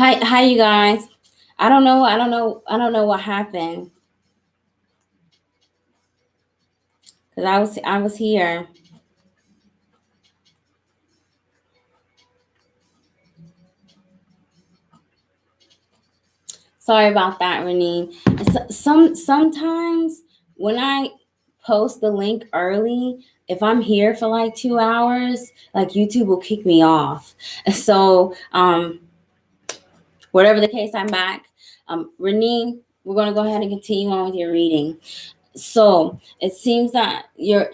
Hi, you guys. I don't know what happened because I was here. Sorry about that, Renee. Sometimes when I post the link early, if I'm here for like 2 hours, like YouTube will kick me off. So whatever the case, I'm back. Renee, we're gonna go ahead and continue on with your reading. So it seems that your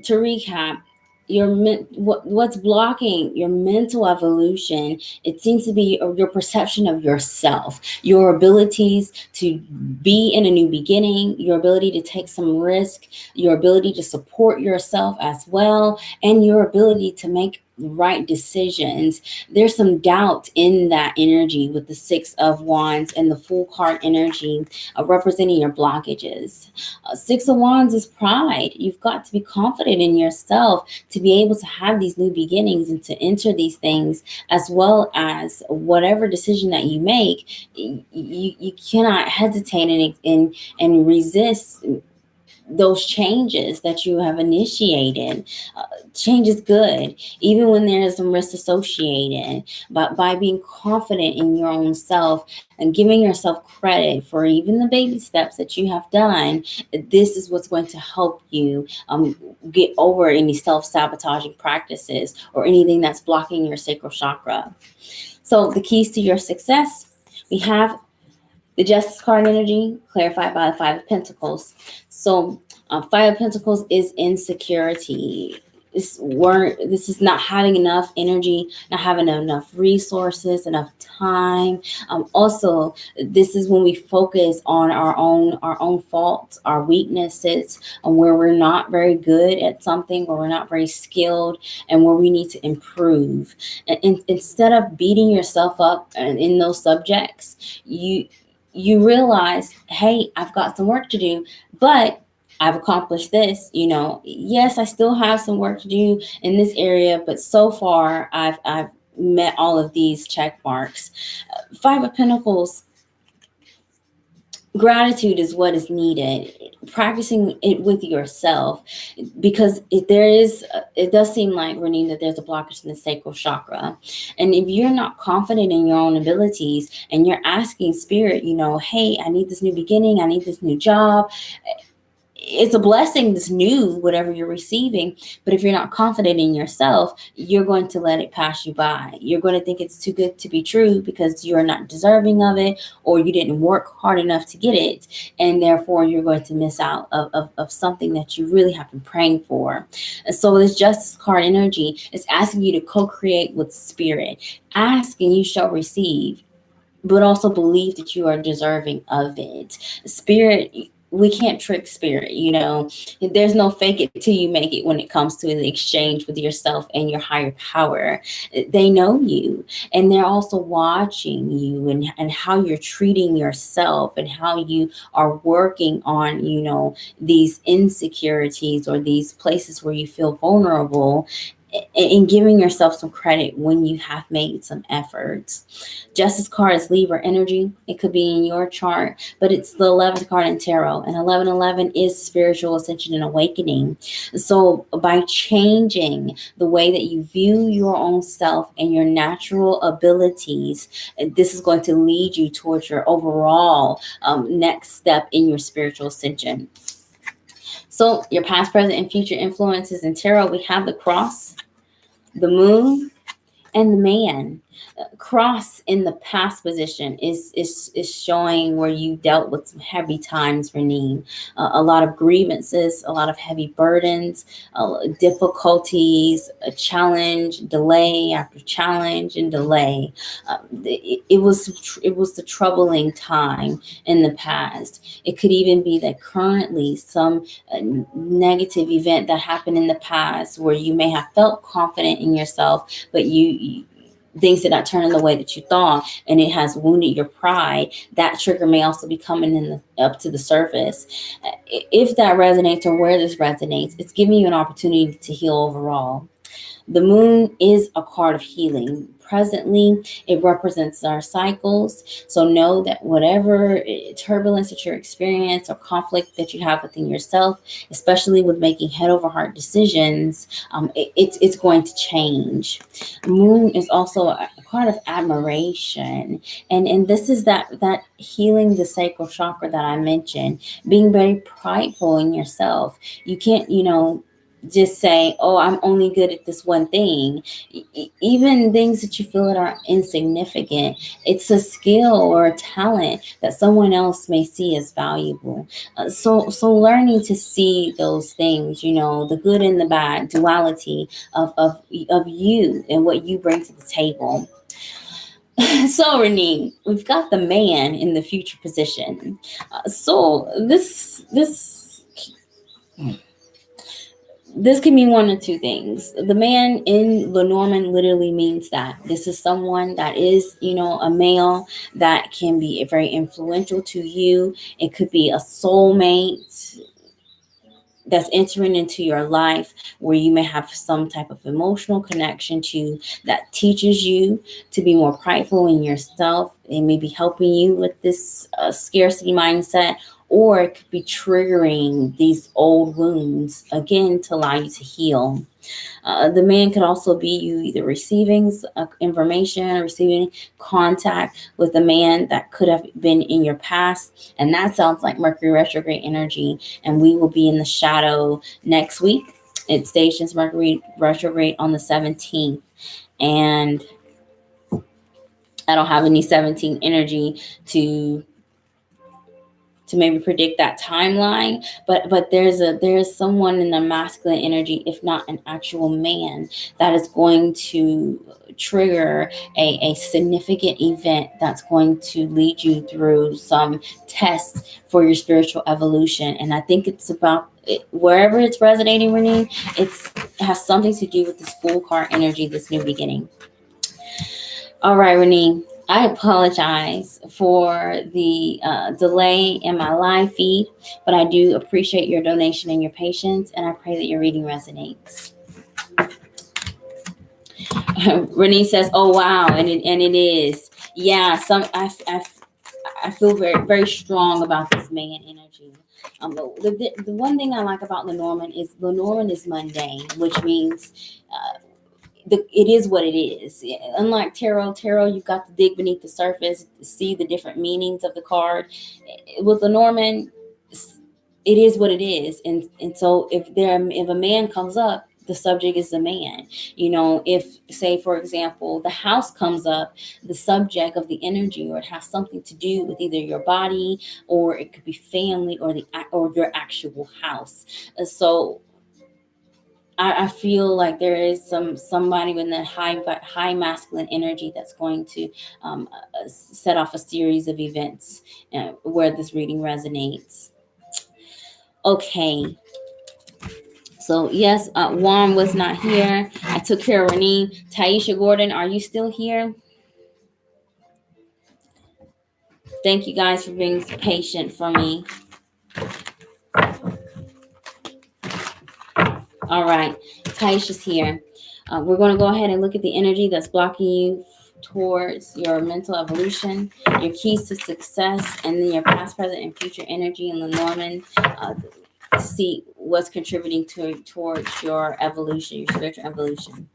to recap, what's blocking your mental evolution, it seems to be your perception of yourself, your abilities to be in a new beginning, your ability to take some risk, your ability to support yourself as well, and your ability to make right decisions. There's some doubt in that energy with the Six of Wands and the Full card energy, representing your blockages. Six of Wands is pride. You've got to be confident in yourself to be able to have these new beginnings and to enter these things, as well as whatever decision that you make. You cannot hesitate and resist those changes that you have initiated. Change is good, even when there is some risk associated. But by being confident in your own self and giving yourself credit for even the baby steps that you have done, this is what's going to help you get over any self sabotaging practices or anything that's blocking your sacral chakra. So, the keys to your success, we have the Justice card energy, clarified by the Five of Pentacles. So, Five of Pentacles is insecurity. This is not having enough energy, not having enough resources, enough time. Also, this is when we focus on our own faults, our weaknesses, where we're not very good at something, where we're not very skilled, and where we need to improve. And instead of beating yourself up in those subjects, you realize, hey, I've got some work to do, but I've accomplished this. Yes, I still have some work to do in this area, but so far I've met all of these check marks. Five of Pentacles, gratitude is what is needed. Practicing it with yourself, because it does seem like, Renee, that there's a blockage in the sacral chakra. And if you're not confident in your own abilities and you're asking spirit, hey, I need this new beginning, I need this new job, it's a blessing, this new whatever you're receiving. But if you're not confident in yourself, you're going to let it pass you by. You're going to think it's too good to be true because you're not deserving of it, or you didn't work hard enough to get it, and therefore you're going to miss out of something that you really have been praying for. And so this Justice card energy is asking you to co-create with spirit. Ask and you shall receive, but also believe that you are deserving of it. Spirit, we can't trick spirit. There's no fake it till you make it when it comes to the exchange with yourself and your higher power. They know you, and they're also watching you, and how you're treating yourself, and how you are working on, these insecurities or these places where you feel vulnerable, and giving yourself some credit when you have made some efforts. Justice card is Libra energy. It could be in your chart, but it's the 11th card in tarot. And 1111 is spiritual ascension and awakening. So by changing the way that you view your own self and your natural abilities, this is going to lead you towards your overall next step in your spiritual ascension. So your past, present, and future influences in tarot, we have the Cross, the Moon, and the Man. Cross in the past position is showing where you dealt with some heavy times, Renee. A lot of grievances, a lot of heavy burdens, difficulties, a challenge, delay after challenge and delay. It was the troubling time in the past. It could even be that currently some negative event that happened in the past, where you may have felt confident in yourself, but you things did not turn in the way that you thought, and it has wounded your pride. That trigger may also be coming up to the surface. If that resonates, or where this resonates, it's giving you an opportunity to heal overall. The Moon is a card of healing, presently. It represents our cycles. So know that whatever turbulence that you're experiencing or conflict that you have within yourself, especially with making head over heart decisions, it's going to change. Moon is also a card of admiration, and this is that healing the sacral chakra that I mentioned, being very prideful in yourself. You can't, just say, oh, I'm only good at this one thing. Even things that you feel that are insignificant, it's a skill or a talent that someone else may see as valuable. So learning to see those things, the good and the bad, duality of you and what you bring to the table. So, Renee, we've got the man in the future position. So this can mean one or two things. The man in Lenormand literally means that this is someone that is, a male that can be very influential to you. It could be a soulmate that's entering into your life where you may have some type of emotional connection to, that teaches you to be more prideful in yourself. It may be helping you with this scarcity mindset, or it could be triggering these old wounds again to allow you to heal. The man could also be you either receiving information, receiving contact with a man that could have been in your past. And that sounds like Mercury retrograde energy. And we will be in the shadow next week. It stations Mercury retrograde on the 17th. And I don't have any 17 energy to maybe predict that timeline, but there's someone in the masculine energy, if not an actual man, that is going to trigger a significant event that's going to lead you through some tests for your spiritual evolution. And I think it's about wherever it's resonating, Renee, it has something to do with this full card energy, this new beginning. All right, Renee, I apologize for the delay in my live feed, but I do appreciate your donation and your patience, and I pray that your reading resonates. Renee says, "Oh wow," and it is. Yeah, I feel very very strong about this man energy. The one thing I like about Lenormand is mundane, which means. It is what it is. Unlike tarot, you've got to dig beneath the surface to see the different meanings of the card. With Lenormand, it is what it is, and so if a man comes up, the subject is the man. If, say for example, the house comes up, the subject of the energy, or it has something to do with either your body, or it could be family, or your actual house. So I feel like there is somebody with that high masculine energy that's going to set off a series of events where this reading resonates. Okay. So yes, Juan was not here. I took care of Renee. Taisha Gordon, are you still here? Thank you guys for being patient for me. All right, Taisha's here. We're going to go ahead and look at the energy that's blocking you towards your mental evolution, your keys to success, and then your past, present, and future energy in Lenormand to see what's contributing towards your evolution, your spiritual evolution.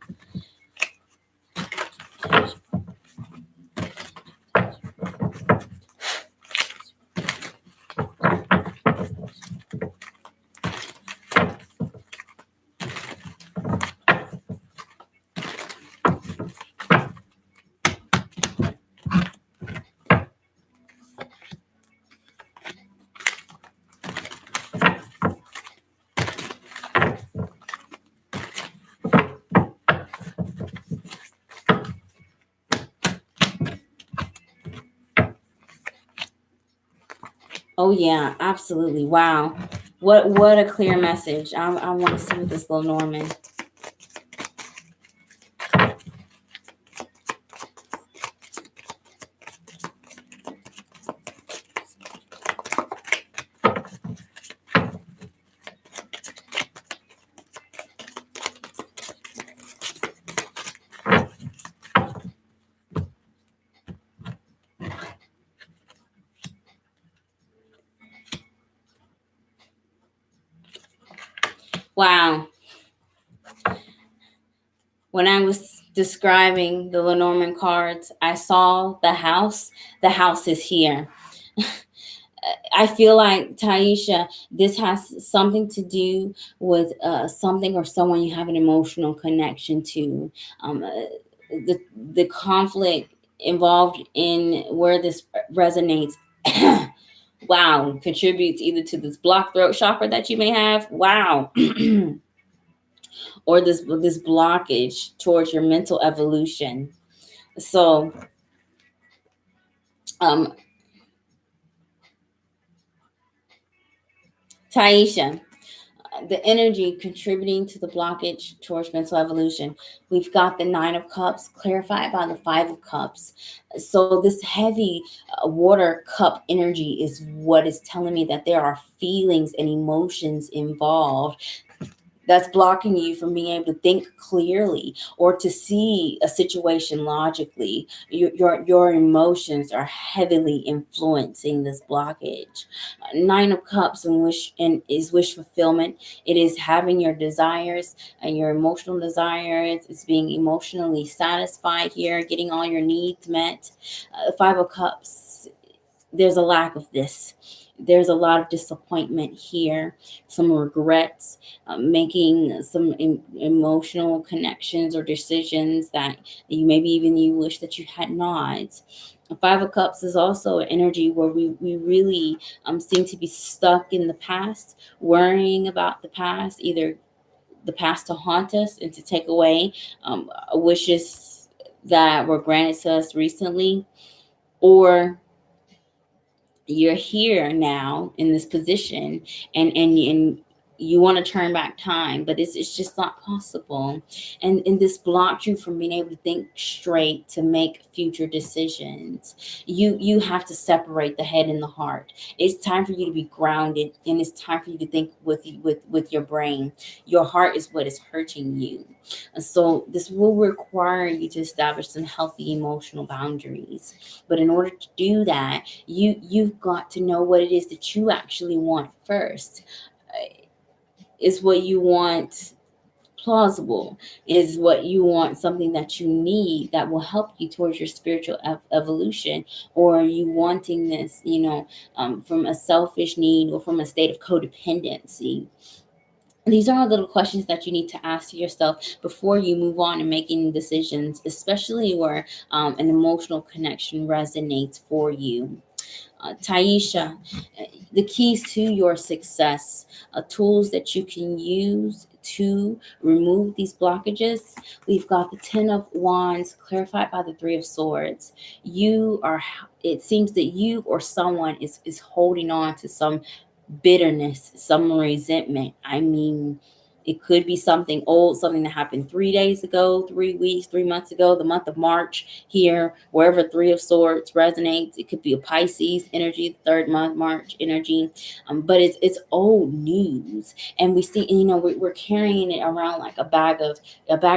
Oh yeah, absolutely. Wow. What a clear message. I want to see with this Lenormand. Wow. When I was describing the Lenormand cards, I saw the house. The house is here. I feel like, Taisha, this has something to do with something or someone you have an emotional connection to. The conflict involved in where this resonates. Wow, contributes either to this blocked throat chakra that you may have. Wow. Or this blockage towards your mental evolution. So, um, Taisha, the energy contributing to the blockage towards mental evolution. We've got the Nine of Cups clarified by the Five of Cups. So this heavy water cup energy is what is telling me that there are feelings and emotions involved that's blocking you from being able to think clearly or to see a situation logically. Your emotions are heavily influencing this blockage. Nine of Cups and is wish fulfillment. It is having your desires and your emotional desires. It's being emotionally satisfied here, getting all your needs met. Five of Cups, there's a lack of this. There's a lot of disappointment here, some regrets, making some emotional connections or decisions that you maybe even you wish that you had not. Five of Cups is also an energy where we really seem to be stuck in the past, worrying about the past, either the past to haunt us and to take away wishes that were granted to us recently, or you're here now in this position, and you want to turn back time, but it's just not possible. And this blocked you from being able to think straight, to make future decisions. You have to separate the head and the heart. It's time for you to be grounded, and it's time for you to think with your brain. Your heart is what is hurting you. So this will require you to establish some healthy emotional boundaries. But in order to do that, you've got to know what it is that you actually want first. Is what you want plausible? Is what you want something that you need that will help you towards your spiritual evolution? Or are you wanting this, from a selfish need or from a state of codependency? These are all little questions that you need to ask yourself before you move on and making decisions, especially where an emotional connection resonates for you. Taisha, the keys to your success, tools that you can use to remove these blockages. We've got the Ten of Wands clarified by the Three of Swords. It seems that you or someone is holding on to some bitterness, some resentment. I mean, it could be something old, something that happened 3 days ago, 3 weeks, 3 months ago, the month of March here, wherever Three of Swords resonates. It could be a Pisces energy, third month March energy, but it's old news, and we see, we're carrying it around like a bag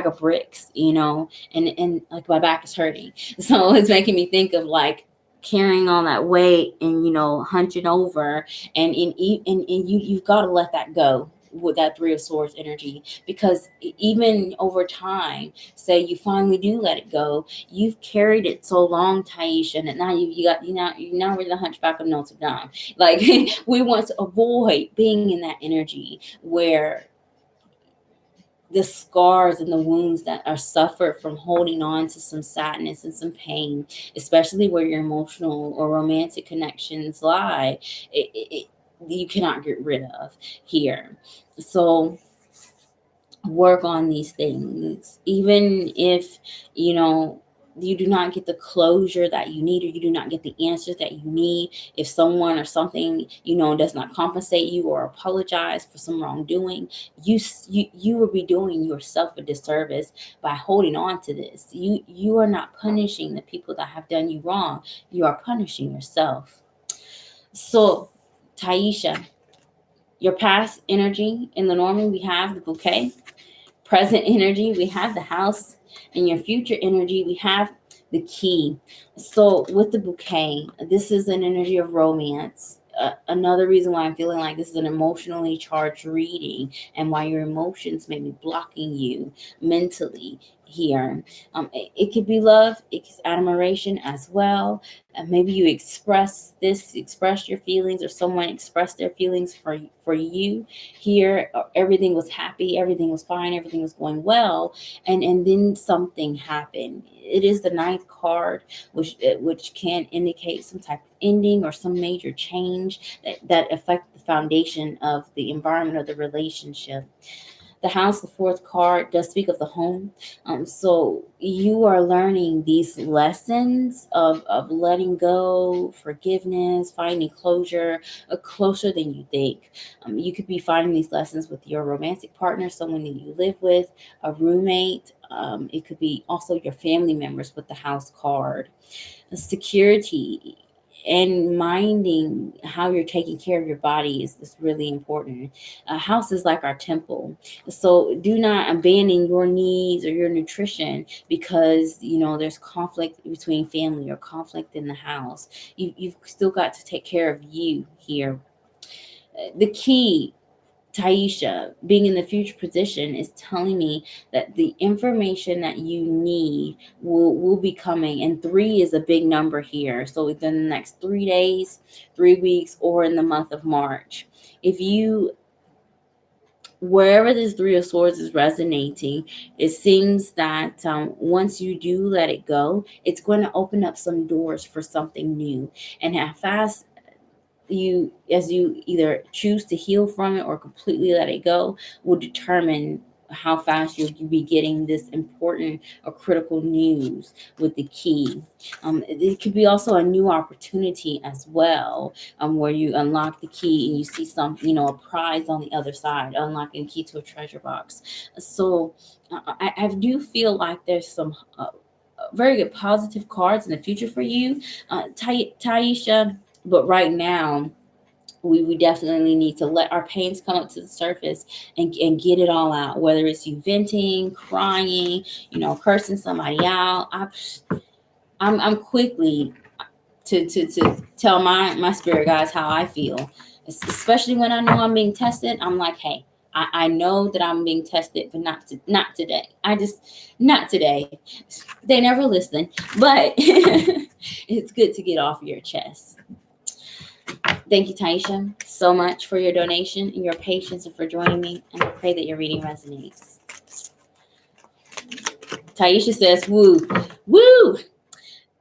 of bricks, and like my back is hurting, so it's making me think of like carrying all that weight and hunching over, and you've got to let that go with that Three of Swords energy, because even over time, say you finally do let it go, you've carried it so long, Taisha, that now you now we're the Hunchback of Notre Dame. Like we want to avoid being in that energy where the scars and the wounds that are suffered from holding on to some sadness and some pain, especially where your emotional or romantic connections lie, you cannot get rid of here. So work on these things, even if you know you do not get the closure that you need, or you do not get the answers that you need. If someone or something does not compensate you or apologize for some wrongdoing, you will be doing yourself a disservice by holding on to this. You are not punishing the people that have done you wrong, you are punishing yourself. So, Taisha, your past energy in the Norman, we have the Bouquet. Present energy, we have the House. And your future energy, we have the Key. So with the Bouquet, this is an energy of romance. another reason why I'm feeling like this is an emotionally charged reading, and why your emotions may be blocking you mentally here. It could be love, it could admiration as well. Maybe you express your feelings, or someone expressed their feelings for you here. Everything was happy, everything was fine, everything was going well, and then something happened. It is the ninth card, which can indicate some type of ending or some major change that affect the foundation of the environment of the relationship. The house, the fourth card, does speak of the home. So you are learning these lessons of letting go, forgiveness, finding closure, closer than you think. You could be finding these lessons with your romantic partner, someone that you live with, a roommate. It could be also your family members with the house card. Security and minding how you're taking care of your body is really important. A house is like our temple. So do not abandon your needs or your nutrition because there's conflict between family or conflict in the house. You've still got to take care of you here. The key, Taisha, being in the future position, is telling me that the information that you need will be coming. And three is a big number here. So within the next 3 days, 3 weeks, or in the month of March. If you, wherever this three of swords is resonating, it seems that once you do let it go, it's going to open up some doors for something new. And how fast as you either choose to heal from it or completely let it go, will determine how fast you'll be getting this important or critical news with the key. It could be also a new opportunity as well, where you unlock the key and you see some, a prize on the other side, unlocking the key to a treasure box. So I do feel like there's some very good positive cards in the future for you, Taisha. But right now, we definitely need to let our pains come up to the surface and get it all out, whether it's you venting, crying, cursing somebody out. I'm quickly to tell my spirit guides how I feel, especially when I know I'm being tested. I'm like, hey, I know that I'm being tested, but not today. Not today. They never listen, but it's good to get off your chest. Thank you, Taisha, so much for your donation and your patience and for joining me. And I pray that your reading resonates. Taisha says, woo, woo.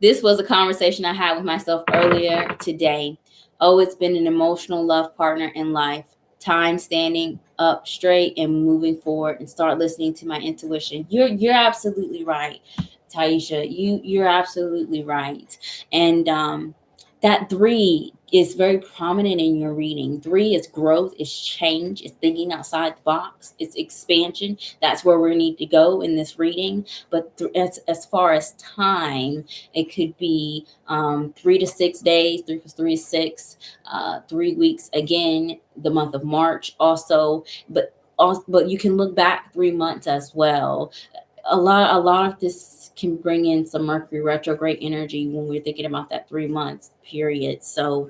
This was a conversation I had with myself earlier today. Oh, it's been an emotional love partner in life. Time standing up straight and moving forward and start listening to my intuition. You're absolutely right, Taisha. You're absolutely right. And that three is very prominent in your reading. Three is growth, is change, is thinking outside the box, it's expansion. That's where we need to go in this reading. But as far as time, it could be 3 to 6 days. 3 plus 3 is 6. 3 weeks again, the month of March also. But you can look back 3 months as well. A lot of this can bring in some Mercury retrograde energy when we're thinking about that 3 months period. So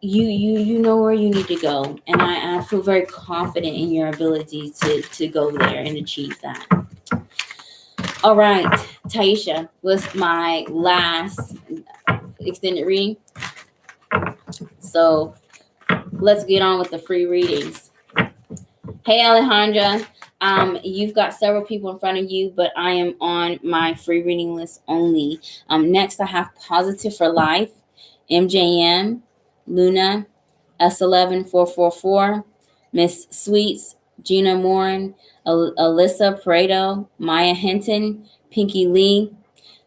you know where you need to go, and I feel very confident in your ability to go there and achieve that. All right, Taisha was my last extended reading, so let's get on with the free readings. Hey, Alejandra. You've got several people in front of you, but I am on my free reading list only. Next, I have Positive for Life, MJM, Luna, S11444, Miss Sweets, Gina Morin, Alyssa Pareto, Maya Hinton, Pinky Lee,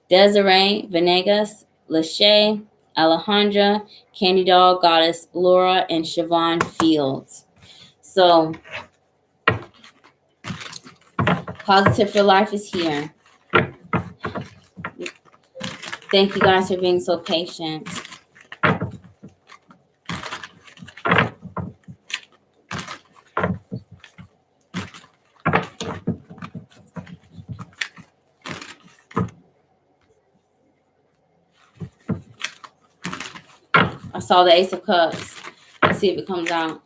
Desiree Venegas, Lachey, Alejandra, Candy Doll Goddess Laura, and Siobhan Fields. So, Positive for Life is here. Thank you guys for being so patient. saw the Ace of Cups. Let's see if it comes out.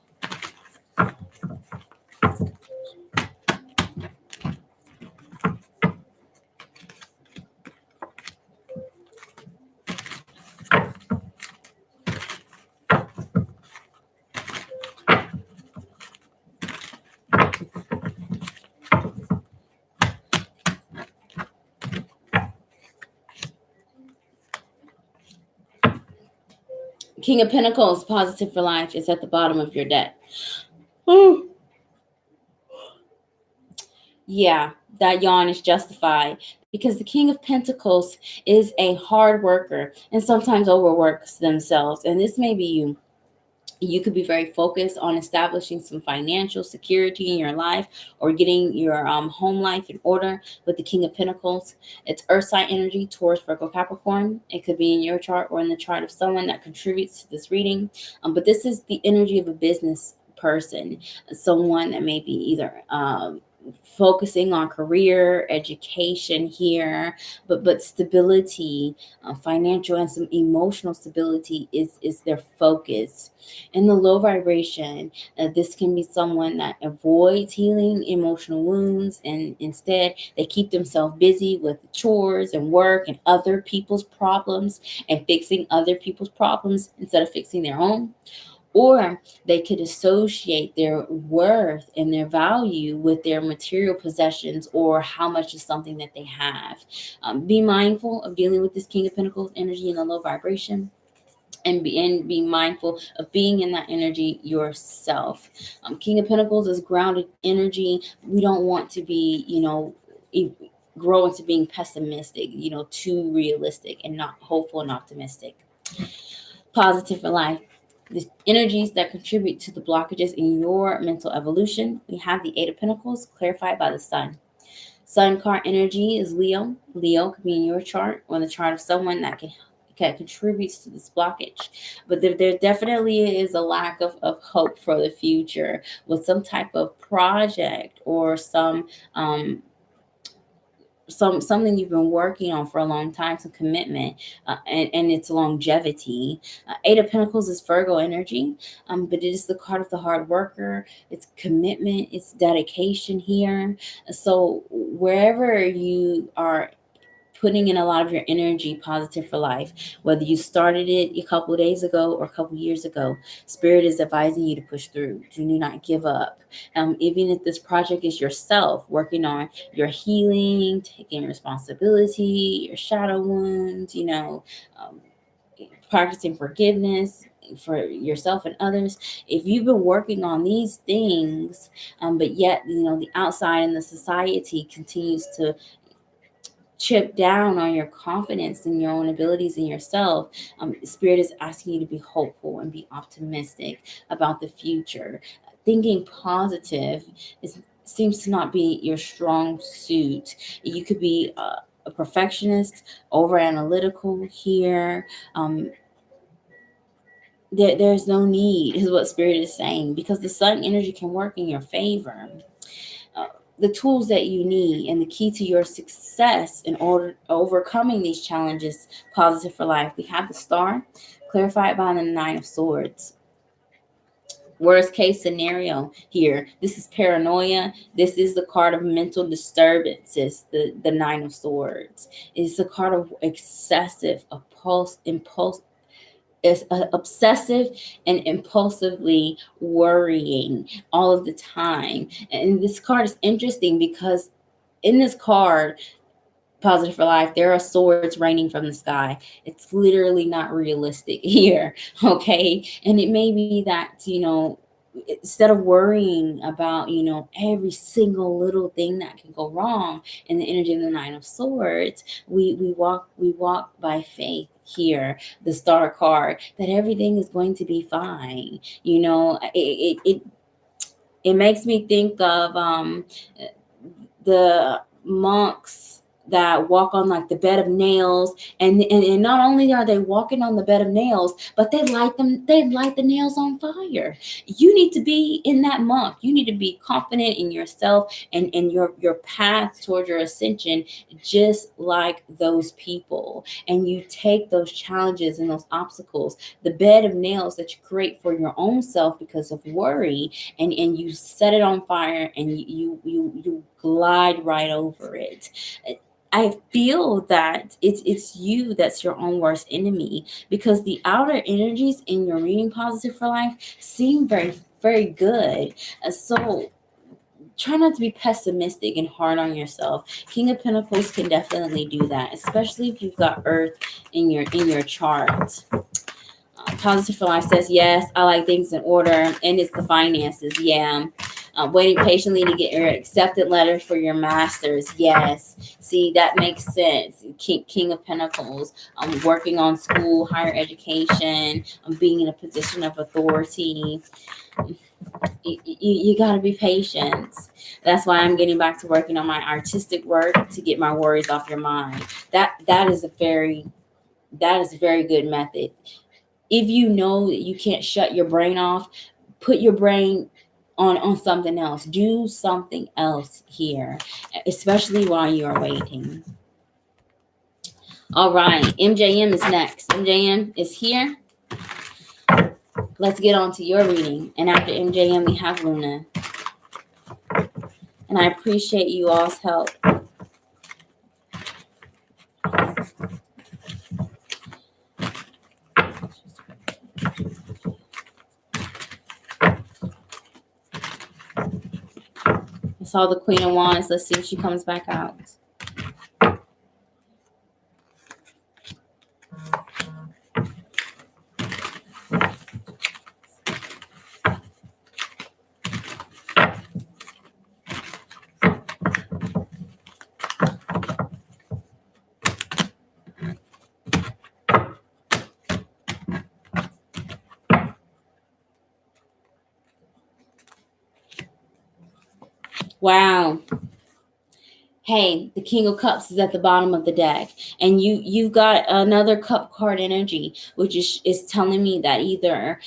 King of Pentacles, positive for life, is at the bottom of your deck. Ooh. Yeah, that yawn is justified because the King of Pentacles is a hard worker and sometimes overworks themselves. And this may be you. You could be very focused on establishing some financial security in your life or getting your home life in order with the King of Pentacles. It's earth sign energy, Taurus, Virgo, Capricorn. It could be in your chart or in the chart of someone that contributes to this reading. But this is the energy of a business person, someone that may be either focusing on career, education here, but stability, financial and some emotional stability is their focus. In the low vibration, this can be someone that avoids healing emotional wounds and instead they keep themselves busy with chores and work and other people's problems and fixing other people's problems instead of fixing their own. Or they could associate their worth and their value with their material possessions or how much is something that they have. Be mindful of dealing with this King of Pentacles energy in the low vibration, and be mindful of being in that energy yourself. King of Pentacles is grounded energy. We don't want to be, grow into being pessimistic, too realistic and not hopeful and optimistic. Positive for life. The energies that contribute to the blockages in your mental evolution. We have the Eight of Pentacles clarified by the Sun. Sun card energy is Leo. Leo could be in your chart or in the chart of someone that can contributes to this blockage. But there definitely is a lack of hope for the future with some type of project or something you've been working on for a long time, some commitment, and its longevity. Eight of Pentacles is Virgo energy, but it is the card of the hard worker. It's commitment, it's dedication here. So wherever you are putting in a lot of your energy, positive for life, whether you started it a couple of days ago or a couple of years ago, Spirit is advising you to push through. Do not give up. Even if this project is yourself working on your healing, taking responsibility, your shadow wounds, um, practicing forgiveness for yourself and others. If you've been working on these things, but yet the outside and the society continues to chip down on your confidence in your own abilities in yourself, Spirit is asking you to be hopeful and be optimistic about the future. Thinking positive seems to not be your strong suit. You could be a perfectionist, over analytical here. There's no need, is what Spirit is saying, because the sun energy can work in your favor. uh, the tools that you need and the key to your success in order overcoming these challenges, positive for life. We have the star clarified by the Nine of Swords. Worst case scenario here, this is paranoia. This is the card of mental disturbances. The Nine of Swords is the card of excessive impulse is obsessive and impulsively worrying all of the time. And this card is interesting because in this card, positive for life, there are swords raining from the sky. It's literally not realistic here. Okay. And it may be that, instead of worrying about, every single little thing that can go wrong in the energy of the Nine of Swords, we walk by faith here, the star card, that everything is going to be fine. It makes me think of the monks that walk on like the bed of nails, and not only are they walking on the bed of nails, but they light the nails on fire. You need to be in that monk. You need to be confident in yourself and your path toward your ascension, just like those people. And you take those challenges and those obstacles, the bed of nails that you create for your own self because of worry, and you set it on fire, and you glide right over it. I feel that it's you that's your own worst enemy, because the outer energies in your reading Positive for Life seem very good. So try not to be pessimistic and hard on yourself. King of Pentacles can definitely do that, especially if you've got Earth in your chart. Positive for Life says, yes, I like things in order, and it's the finances. Yeah. Waiting patiently to get your accepted letter for your master's. Yes. See, that makes sense. King of Pentacles. Working on school, higher education, being in a position of authority. You got to be patient. That's why I'm getting back to working on my artistic work to get my worries off your mind. That is a very good method. If you know that you can't shut your brain off, put your brain on something else. Do something else here, especially while you are waiting. All right, MJM is next. MJM is here. Let's get on to your reading. And after MJM, we have Luna. And I appreciate you all's help. I saw the Queen of Wands. Let's see if she comes back out. Wow. Hey, the King of Cups is at the bottom of the deck, and you've got another cup card energy, which is telling me that either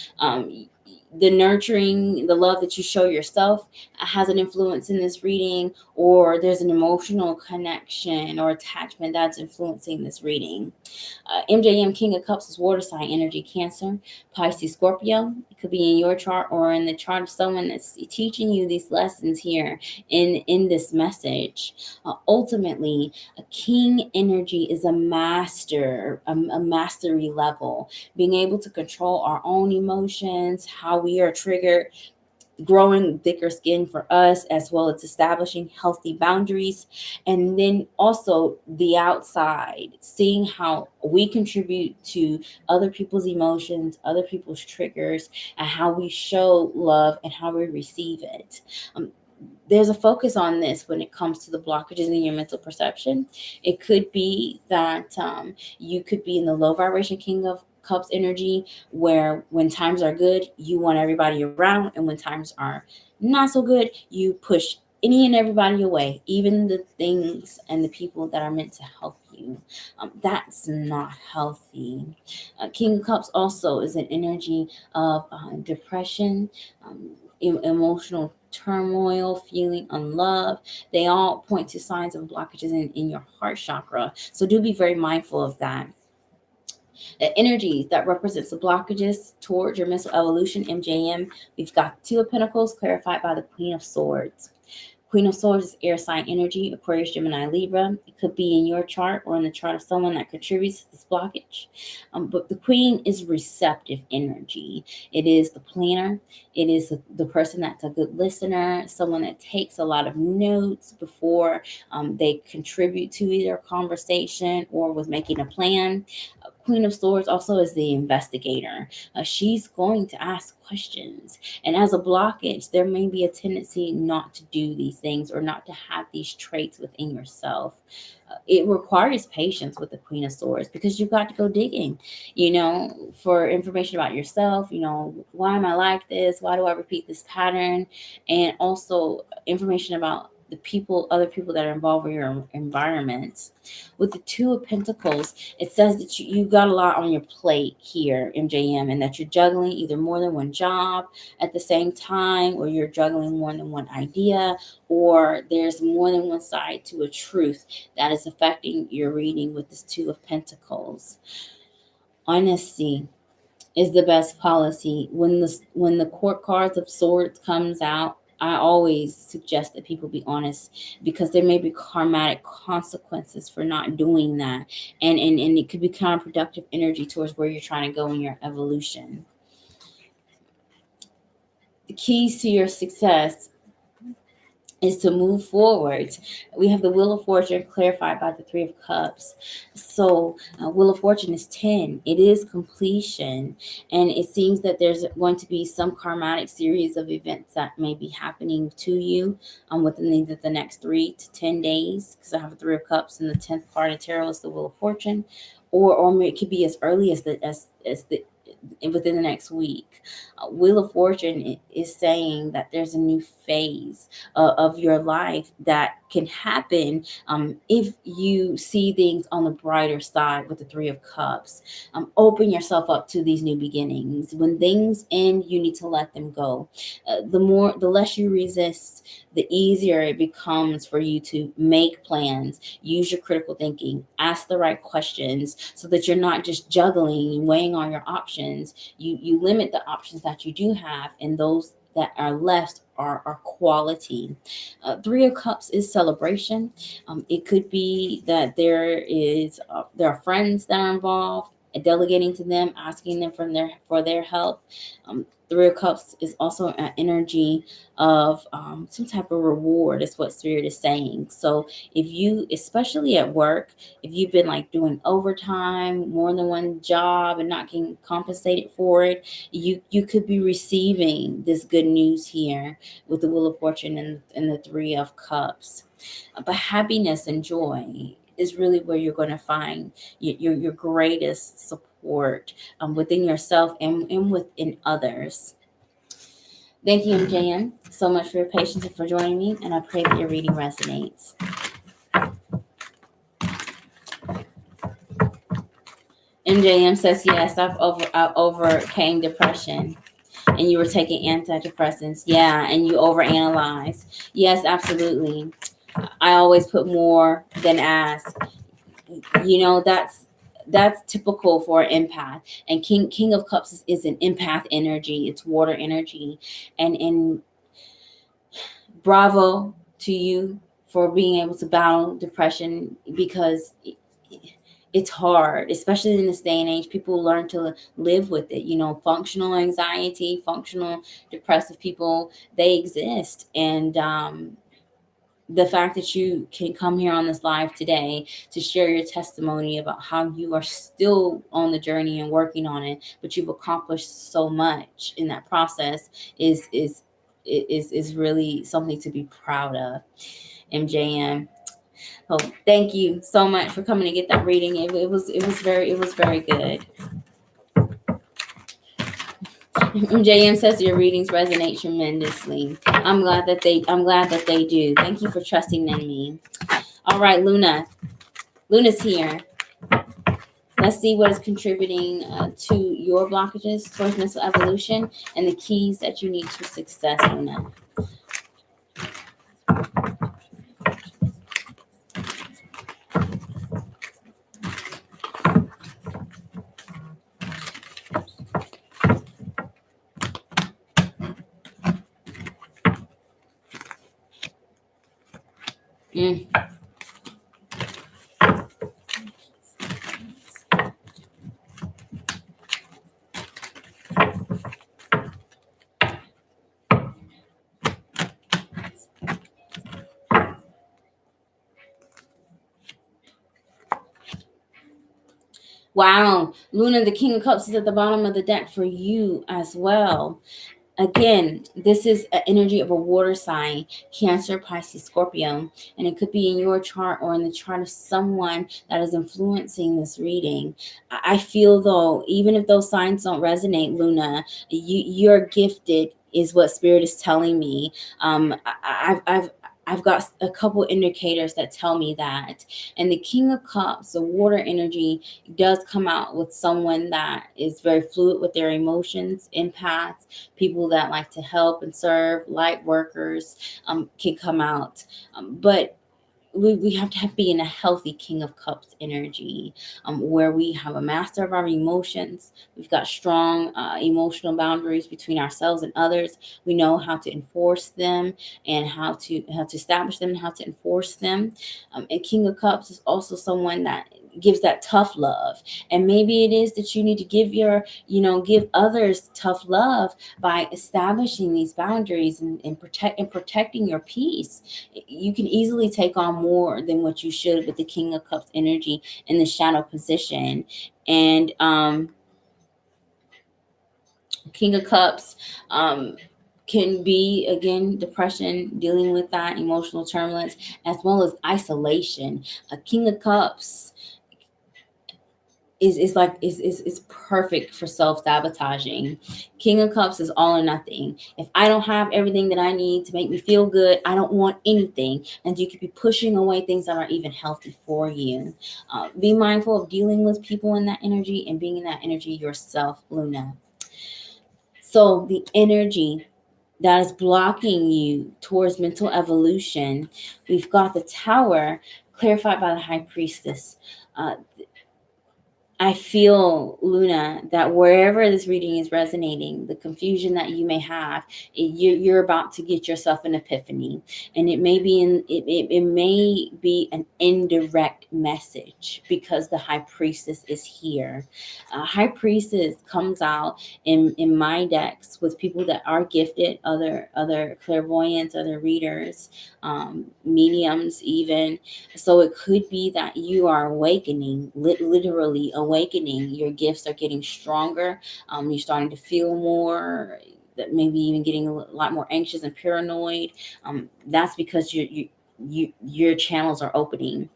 the nurturing, the love that you show yourself has an influence in this reading, or there's an emotional connection or attachment that's influencing this reading. MJM King of Cups is water sign energy, Cancer, Pisces, Scorpio. It could be in your chart or in the chart of someone that's teaching you these lessons here in this message. Ultimately, a king energy is a mastery level, being able to control our own emotions, how we are triggered, growing thicker skin for us, as well as establishing healthy boundaries. And then also the outside, seeing how we contribute to other people's emotions, other people's triggers, and how we show love and how we receive it. There's a focus on this when it comes to the blockages in your mental perception. It could be that you could be in the low vibration King of Cups energy, where when times are good, you want everybody around, and when times are not so good, you push any and everybody away, even the things and the people that are meant to help you. That's not healthy. King of Cups also is an energy of depression, emotional turmoil, feeling unloved. They all point to signs of blockages in your heart chakra. So do be very mindful of that. The energy that represents the blockages towards your mental evolution, MJM, we've got Two of Pentacles clarified by the Queen of Swords. Queen of Swords is air sign energy, Aquarius, Gemini, Libra. It could be in your chart or in the chart of someone that contributes to this blockage. But the Queen is receptive energy. It is the planner. It is the person that's a good listener, someone that takes a lot of notes before they contribute to either a conversation or with making a plan. Queen of Swords also is the investigator. She's going to ask questions. And as a blockage, there may be a tendency not to do these things or not to have these traits within yourself. It requires patience with the Queen of Swords, because you've got to go digging, for information about yourself. Why am I like this? Why do I repeat this pattern? And also information about the people, other people that are involved in your environment. With the Two of Pentacles, it says that you got a lot on your plate here, MJM, and that you're juggling either more than one job at the same time, or you're juggling more than one idea, or there's more than one side to a truth that is affecting your reading with this Two of Pentacles. Honesty is the best policy. When the court cards of swords comes out, I always suggest that people be honest, because there may be karmatic consequences for not doing that, and it could be counterproductive energy towards where you're trying to go in your evolution. The keys to your success is to move forward. We have the Wheel of Fortune clarified by the Three of Cups. So, Wheel of Fortune is 10. It is completion. And it seems that there's going to be some karmatic series of events that may be happening to you within either the next 3 to 10 days, because I have the Three of Cups, and the 10th card of tarot is the Wheel of Fortune. Or it could be as early as the within the next week. Wheel of Fortune is saying that there's a new phase of your life that can happen if you see things on the brighter side with the Three of Cups. Open yourself up to these new beginnings. When things end, you need to let them go. The less you resist, the easier it becomes for you to make plans, use your critical thinking, ask the right questions, so that you're not just juggling, weighing on your options. You limit the options that you do have, and those that are left are quality. Three of Cups is celebration. It could be that there are friends that are involved, delegating to them, asking them for their help. Three of Cups is also an energy of some type of reward, is what Spirit is saying. So if you, especially at work, if you've been like doing overtime, more than one job, and not getting compensated for it, you could be receiving this good news here with the Wheel of Fortune and the Three of Cups. But happiness and joy is really where you're going to find your greatest support within yourself and within others. Thank you, MJM, so much for your patience and for joining me, and I pray that your reading resonates. MJM says, yes, I overcame depression. And you were taking antidepressants. Yeah, and you overanalyze. Yes, absolutely. I always put more than ask. That's typical for an empath. And King of Cups is an empath energy. It's water energy. And bravo to you for being able to battle depression, because it's hard, especially in this day and age. People learn to live with it. Functional anxiety, functional depressive people, they exist. And the fact that you can come here on this live today to share your testimony about how you are still on the journey and working on it, but you've accomplished so much in that process is really something to be proud of, MJM. Oh, thank you so much for coming to get that reading. It was very good. JM says your readings resonate tremendously. I'm glad that they do. Thank you for trusting in me. All right, Luna. Luna's here. Let's see what is contributing to your blockages towards mental evolution and the keys that you need to success, Luna. Mm. Wow, Luna, the King of Cups is at the bottom of the deck for you as well. Again, this is an energy of a water sign, Cancer, Pisces, Scorpio, and it could be in your chart or in the chart of someone that is influencing this reading. I feel though, even if those signs don't resonate, Luna, you're gifted, is what Spirit is telling me. I've got a couple indicators that tell me that. And the King of Cups, the water energy, does come out with someone that is very fluid with their emotions, empaths, people that like to help and serve, light workers, can come out. But we have to be in a healthy King of Cups energy, where we have a master of our emotions. We've got strong emotional boundaries between ourselves and others. We know how to enforce them, and how to establish them and how to enforce them. And King of Cups is also someone that gives that tough love. And maybe it is that you need to give others tough love by establishing these boundaries, and protecting your peace. You can easily take on more than what you should with the King of Cups energy in the shadow position. And King of Cups can be, again, depression, dealing with that emotional turbulence, as well as isolation. A King of Cups is perfect for self-sabotaging. King of Cups is all or nothing. If I don't have everything that I need to make me feel good, I don't want anything. And you could be pushing away things that are even healthy for you. Be mindful of dealing with people in that energy and being in that energy yourself, Luna. So the energy that is blocking you towards mental evolution, we've got the Tower, clarified by the High Priestess. Uh, I feel, Luna, that wherever this reading is resonating, the confusion that you may have, you're about to get yourself an epiphany, and it may be an indirect message because the High Priestess is here. High Priestess comes out in my decks with people that are gifted, other clairvoyants, other readers, mediums, even. So it could be that you are awakening, literally awakening. Your gifts are getting stronger. You're starting to feel more, that maybe even getting a lot more anxious and paranoid. That's because your channels are opening.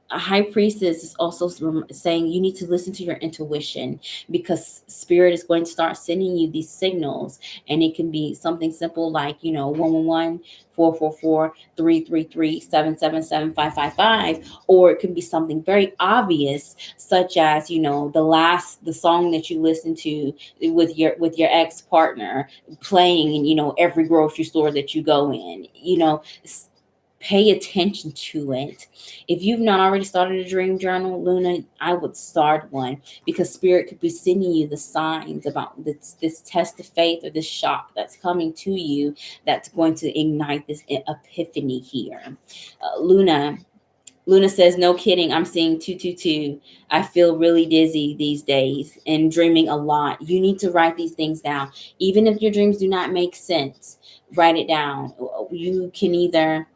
A high priestess is also saying you need to listen to your intuition, because spirit is going to start sending you these signals. And it can be something simple like, 111, 444, 333, 777, 555, or it can be something very obvious, such as, the song that you listen to with your ex-partner playing in, every grocery store that you go in. Pay attention to it. If you've not already started a dream journal, Luna, I would start one, because spirit could be sending you the signs about this test of faith, or this shock that's coming to you, that's going to ignite this epiphany here. Luna says, no kidding, I'm seeing 222. I feel really dizzy these days and dreaming a lot. You need to write these things down. Even if your dreams do not make sense, write it down. You can either,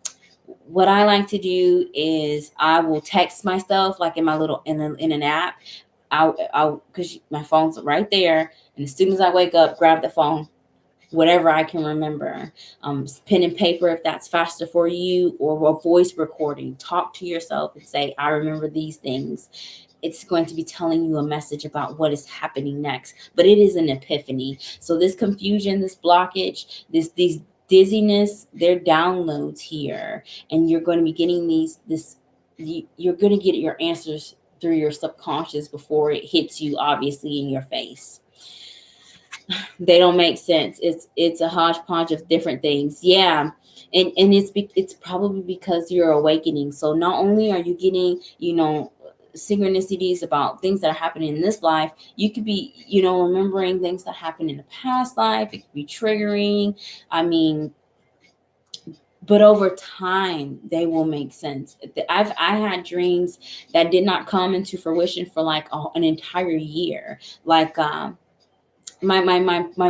what I like to do is I will text myself, like in my little, in an app. I'll because my phone's right there. And as soon as I wake up, grab the phone, whatever I can remember. Pen and paper, if that's faster for you, or a voice recording. Talk to yourself and say, I remember these things. It's going to be telling you a message about what is happening next. But it is an epiphany. So this confusion, this blockage, these dizziness, they're downloads here. And you're going to be getting you're going to get your answers through your subconscious before it hits you, obviously, in your face. They don't make sense. It's a hodgepodge of different things. Yeah. And it's probably because you're awakening. So not only are you getting, synchronicities about things that are happening in this life, you could be, remembering things that happened in the past life. It could be triggering. I mean, but over time they will make sense. I had dreams that did not come into fruition for like an entire year. Like my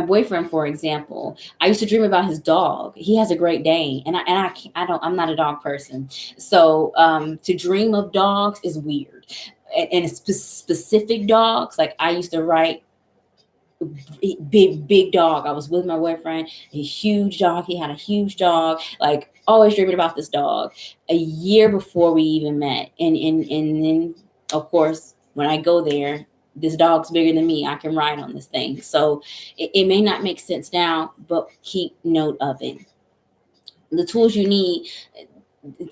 boyfriend, for example, I used to dream about his dog. He has a Great Dane, and I can't, I don't, I'm not a dog person. So to dream of dogs is weird. And specific dogs, like I used to write big dog. I was with my boyfriend, a huge dog. He had a huge dog, like always dreaming about this dog. A year before we even met, and then of course when I go there, this dog's bigger than me. I can ride on this thing. So it may not make sense now, but keep note of it. the tools you need,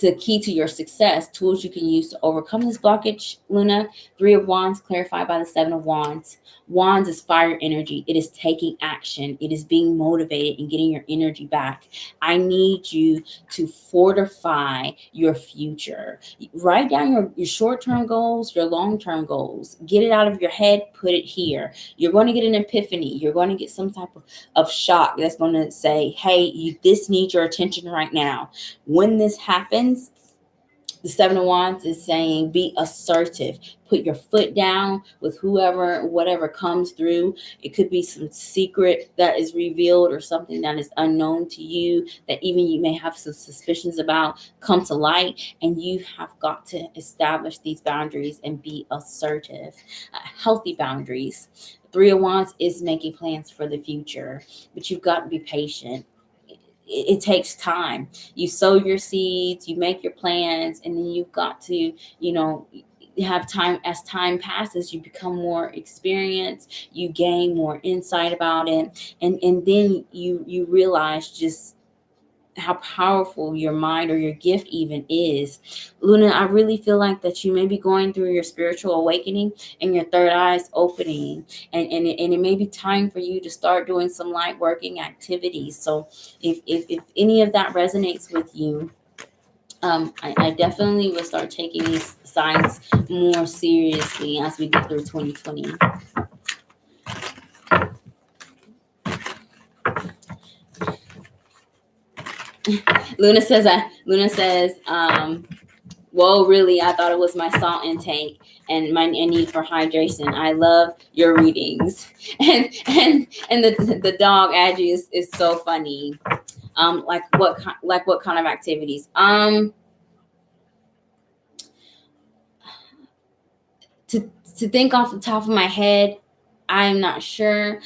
the key to your success, tools you can use to overcome this blockage, Luna. Three of Wands clarified by the Seven of Wands. Wands is fire energy. It is taking action. It is being motivated and getting your energy back. I need you to fortify your future. Write down your short-term goals, your long-term goals. Get it out of your head, put it here. You're going to get an epiphany. You're going to get some type of shock that's going to say, hey, this needs your attention right now. When this happens, the Seven of Wands is saying be assertive. Put your foot down with whoever, whatever comes through. It could be some secret that is revealed or something that is unknown to you that even you may have some suspicions about come to light. And you have got to establish these boundaries and be assertive. Healthy boundaries. Three of Wands is making plans for the future, but you've got to be patient. It takes time. You sow your seeds, you make your plans, and then you've got to, have time. As time passes, you become more experienced, you gain more insight about it, and then you realize just how powerful your mind or your gift even is. Luna, I really feel like that you may be going through your spiritual awakening and your third eye is opening, and it may be time for you to start doing some light working activities. So if any of that resonates with you, I definitely will start taking these signs more seriously as we get through 2020. Luna says, whoa, really? I thought it was my salt intake and my need for hydration. I love your readings. And the dog Adgie is so funny. Like what kind of activities? To think off the top of my head, I'm not sure.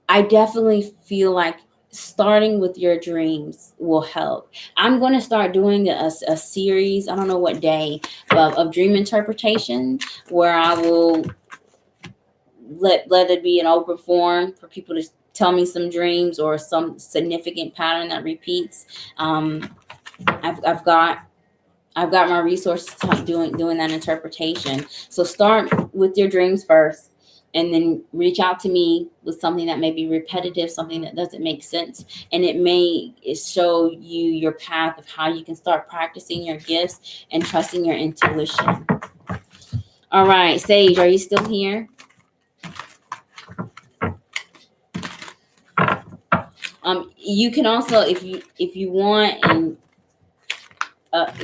I definitely feel like starting with your dreams will help. I'm going to start doing a series, I don't know what day, of dream interpretation where I will let it be an open forum for people to tell me some dreams or some significant pattern that repeats. I've got my resources to doing that interpretation. So start with your dreams first, and then reach out to me with something that may be repetitive, something that doesn't make sense, and it may show you your path of how you can start practicing your gifts and trusting your intuition. All right, Sage, are you still here? You can also, if you want, and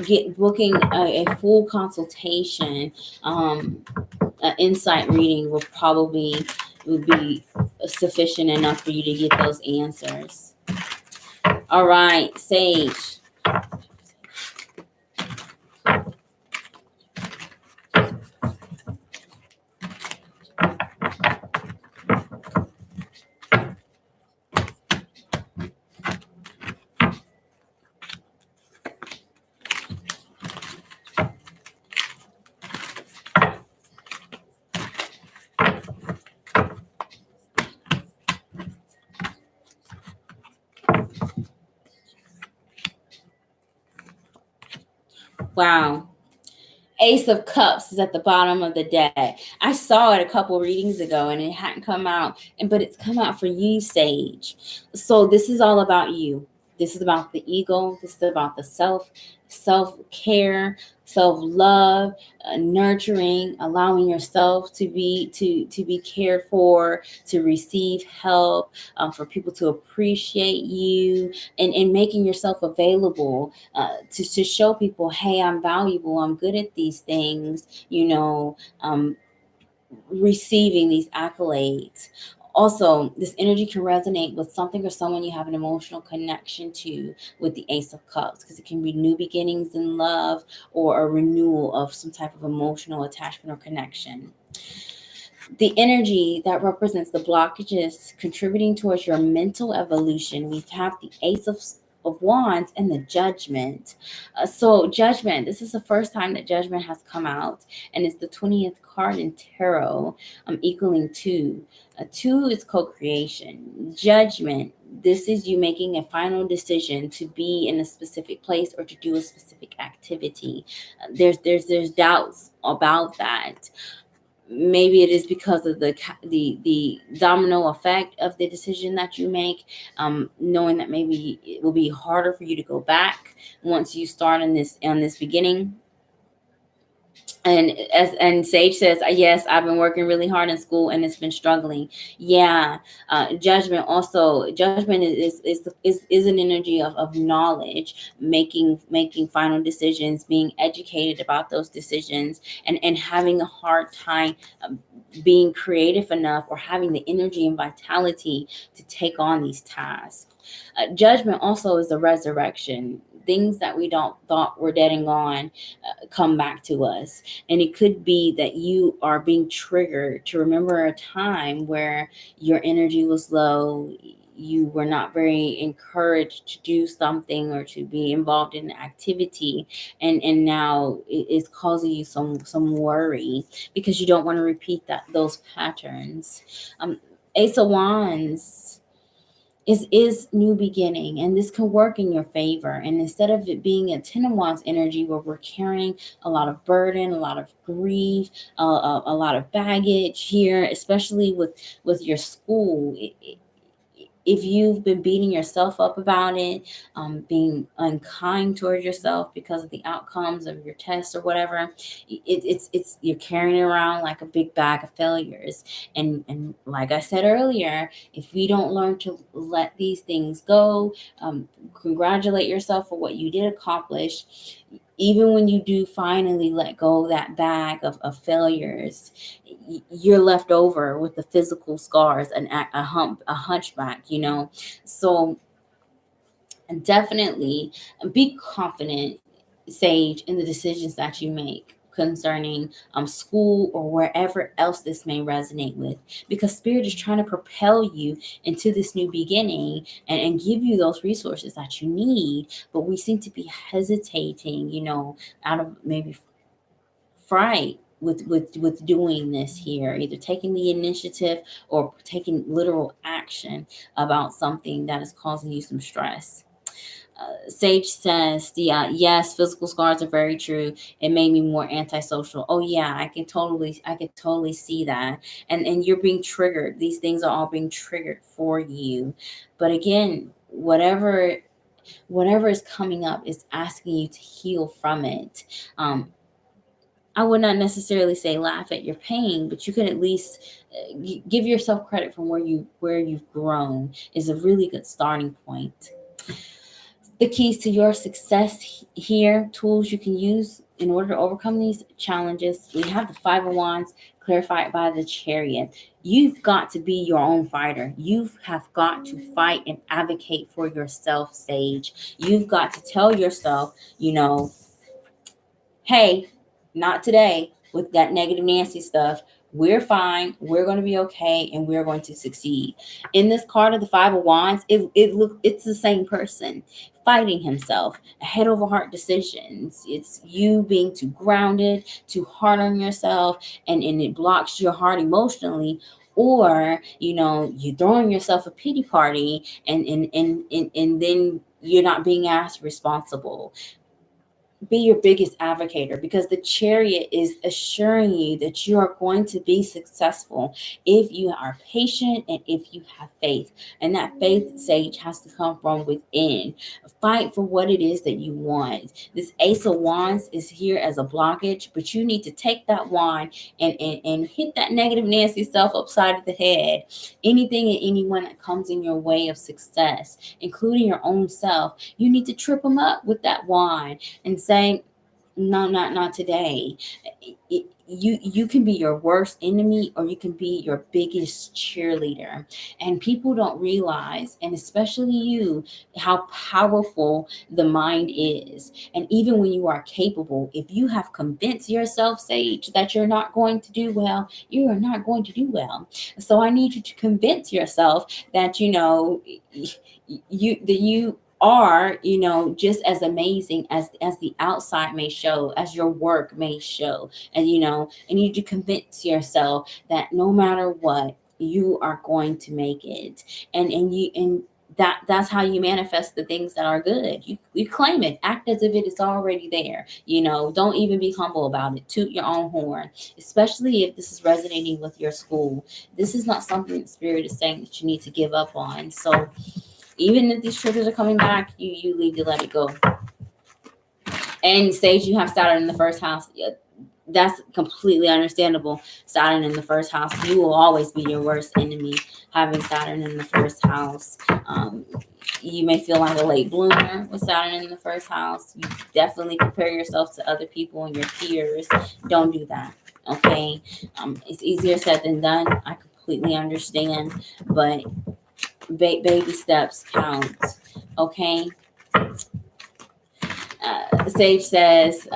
get booking a full consultation. Insight reading would be sufficient enough for you to get those answers. All right, Sage. Wow. Ace of Cups is at the bottom of the deck. I saw it a couple readings ago and it hadn't come out, but it's come out for you, Sage. So this is all about you. This is about the ego. This is about the self-care, self-love, nurturing, allowing yourself to be cared for, to receive help, for people to appreciate you, and making yourself available, to show people, hey, I'm valuable, I'm good at these things, receiving these accolades. Also, this energy can resonate with something or someone you have an emotional connection to with the Ace of Cups, because it can be new beginnings in love or a renewal of some type of emotional attachment or connection. The energy that represents the blockages contributing towards your mental evolution, we have the of Wands and the Judgment. So Judgment, this is the first time that Judgment has come out, and it's the 20th card in tarot, equaling two. Two is co-creation. Judgment, this is you making a final decision to be in a specific place or to do a specific activity. There's doubts about that. Maybe it is because of the domino effect of the decision that you make, knowing that maybe it will be harder for you to go back once you start on this beginning. And Sage says, yes, I've been working really hard in school and it's been struggling. Yeah. Judgment is an energy of knowledge, making final decisions, being educated about those decisions, and having a hard time being creative enough or having the energy and vitality to take on these tasks. Judgment also is the resurrection. Things that we don't thought were dead and gone come back to us. And it could be that you are being triggered to remember a time where your energy was low, you were not very encouraged to do something or to be involved in an activity, and now it's causing you some worry because you don't want to repeat those patterns. Ace of Wands is new beginning, and this can work in your favor. And instead of it being a 10 of Wands energy where we're carrying a lot of burden, a lot of grief, a lot of baggage here, especially with your school, if you've been beating yourself up about it, being unkind towards yourself because of the outcomes of your tests or whatever, it's you're carrying it around like a big bag of failures. And like I said earlier, if we don't learn to let these things go, congratulate yourself for what you did accomplish. Even when you do finally let go of that bag of failures, you're left over with the physical scars and a hunchback, So definitely be confident, Sage, in the decisions that you make concerning school or wherever else this may resonate with, because Spirit is trying to propel you into this new beginning, and give you those resources that you need. But we seem to be hesitating, out of maybe fright with doing this here, either taking the initiative or taking literal action about something that is causing you some stress. Sage says, yes, physical scars are very true. It made me more antisocial. Oh yeah, I can totally see that. And you're being triggered. These things are all being triggered for you. But again, whatever is coming up is asking you to heal from it. I would not necessarily say laugh at your pain, but you can at least give yourself credit from where you've grown is a really good starting point. The keys to your success here, tools you can use in order to overcome these challenges. We have the 5 of Wands clarified by the Chariot. You've got to be your own fighter. You have got to fight and advocate for yourself, Sage. You've got to tell yourself, hey, not today with that negative Nancy stuff. We're fine. We're going to be okay, and we're going to succeed. In this card of the 5 of Wands, it's the same person fighting himself, head over heart decisions. It's you being too grounded, too hard on yourself, and it blocks your heart emotionally. Or you throwing yourself a pity party, and then you're not being asked responsible. Be your biggest advocator, because the Chariot is assuring you that you are going to be successful if you are patient and if you have faith. And that faith, Sage, has to come from within. Fight for what it is that you want. This Ace of Wands is here as a blockage, but you need to take that wand and hit that negative Nancy self upside the head. Anything and anyone that comes in your way of success, including your own self, you need to trip them up with that wand and say, no, not today. You can be your worst enemy, or you can be your biggest cheerleader. And people don't realize, and especially you, how powerful the mind is. And even when you are capable, if you have convinced yourself, Sage, that you're not going to do well, you are not going to do well. So I need you to convince yourself that you are, just as amazing as the outside may show, as your work may show. And you need to convince yourself that no matter what, you are going to make it. And that's how you manifest the things that are good. You claim it, act as if it is already there. Don't even be humble about it. Toot your own horn, especially if this is resonating with your school. This is not something the spirit is saying that you need to give up on. So even if these triggers are coming back, you need to let it go. And Sage, you have Saturn in the first house. Yeah, that's completely understandable. Saturn in the first house, you will always be your worst enemy. Having Saturn in the first house, you may feel like a late bloomer with Saturn in the first house. You definitely compare yourself to other people and your peers. Don't do that. Okay, it's easier said than done. I completely understand, but baby steps count. Okay. Sage says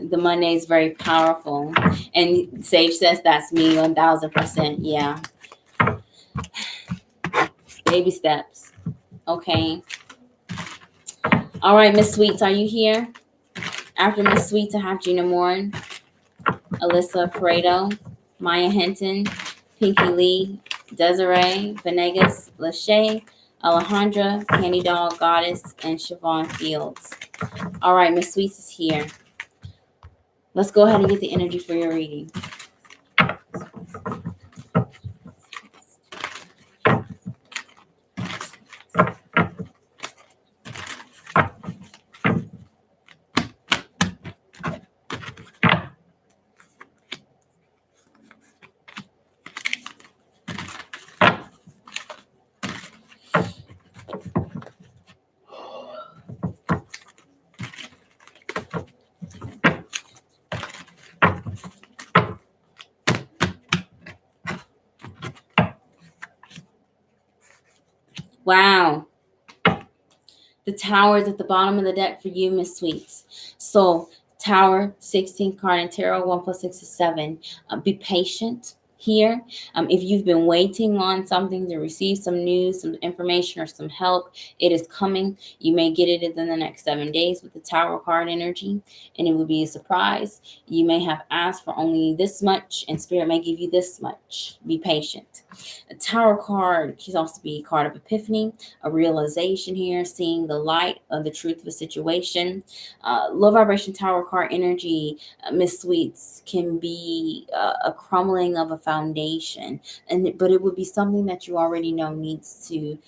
the Monday is very powerful, and Sage says that's me 1000%. Yeah, baby steps. Okay. All right, Miss Sweets, are you here? After Miss Sweets, I have Gina Moore, Alyssa Pareto, Maya Hinton, Pinky Lee, Desiree Venegas, Lachey, Alejandra, Candy Doll Goddess, and Siobhan Fields. All right, Miss Sweets is here. Let's go ahead and get the energy for your reading. Wow. The tower is at the bottom of the deck for you, Miss Sweets. So, tower, 16 card and tarot, 1 plus 6 is 7. Be patient here. If you've been waiting on something to receive some news, some information, or some help, it is coming. You may get it within the next 7 days with the tower card energy, and it will be a surprise. You may have asked for only this much, and spirit may give you this much. Be patient. A tower card can also be a card of epiphany, a realization here, seeing the light of the truth of a situation. Low vibration tower card energy, Miss Sweets, can be a crumbling of a foundation, but it would be something that you already know needs to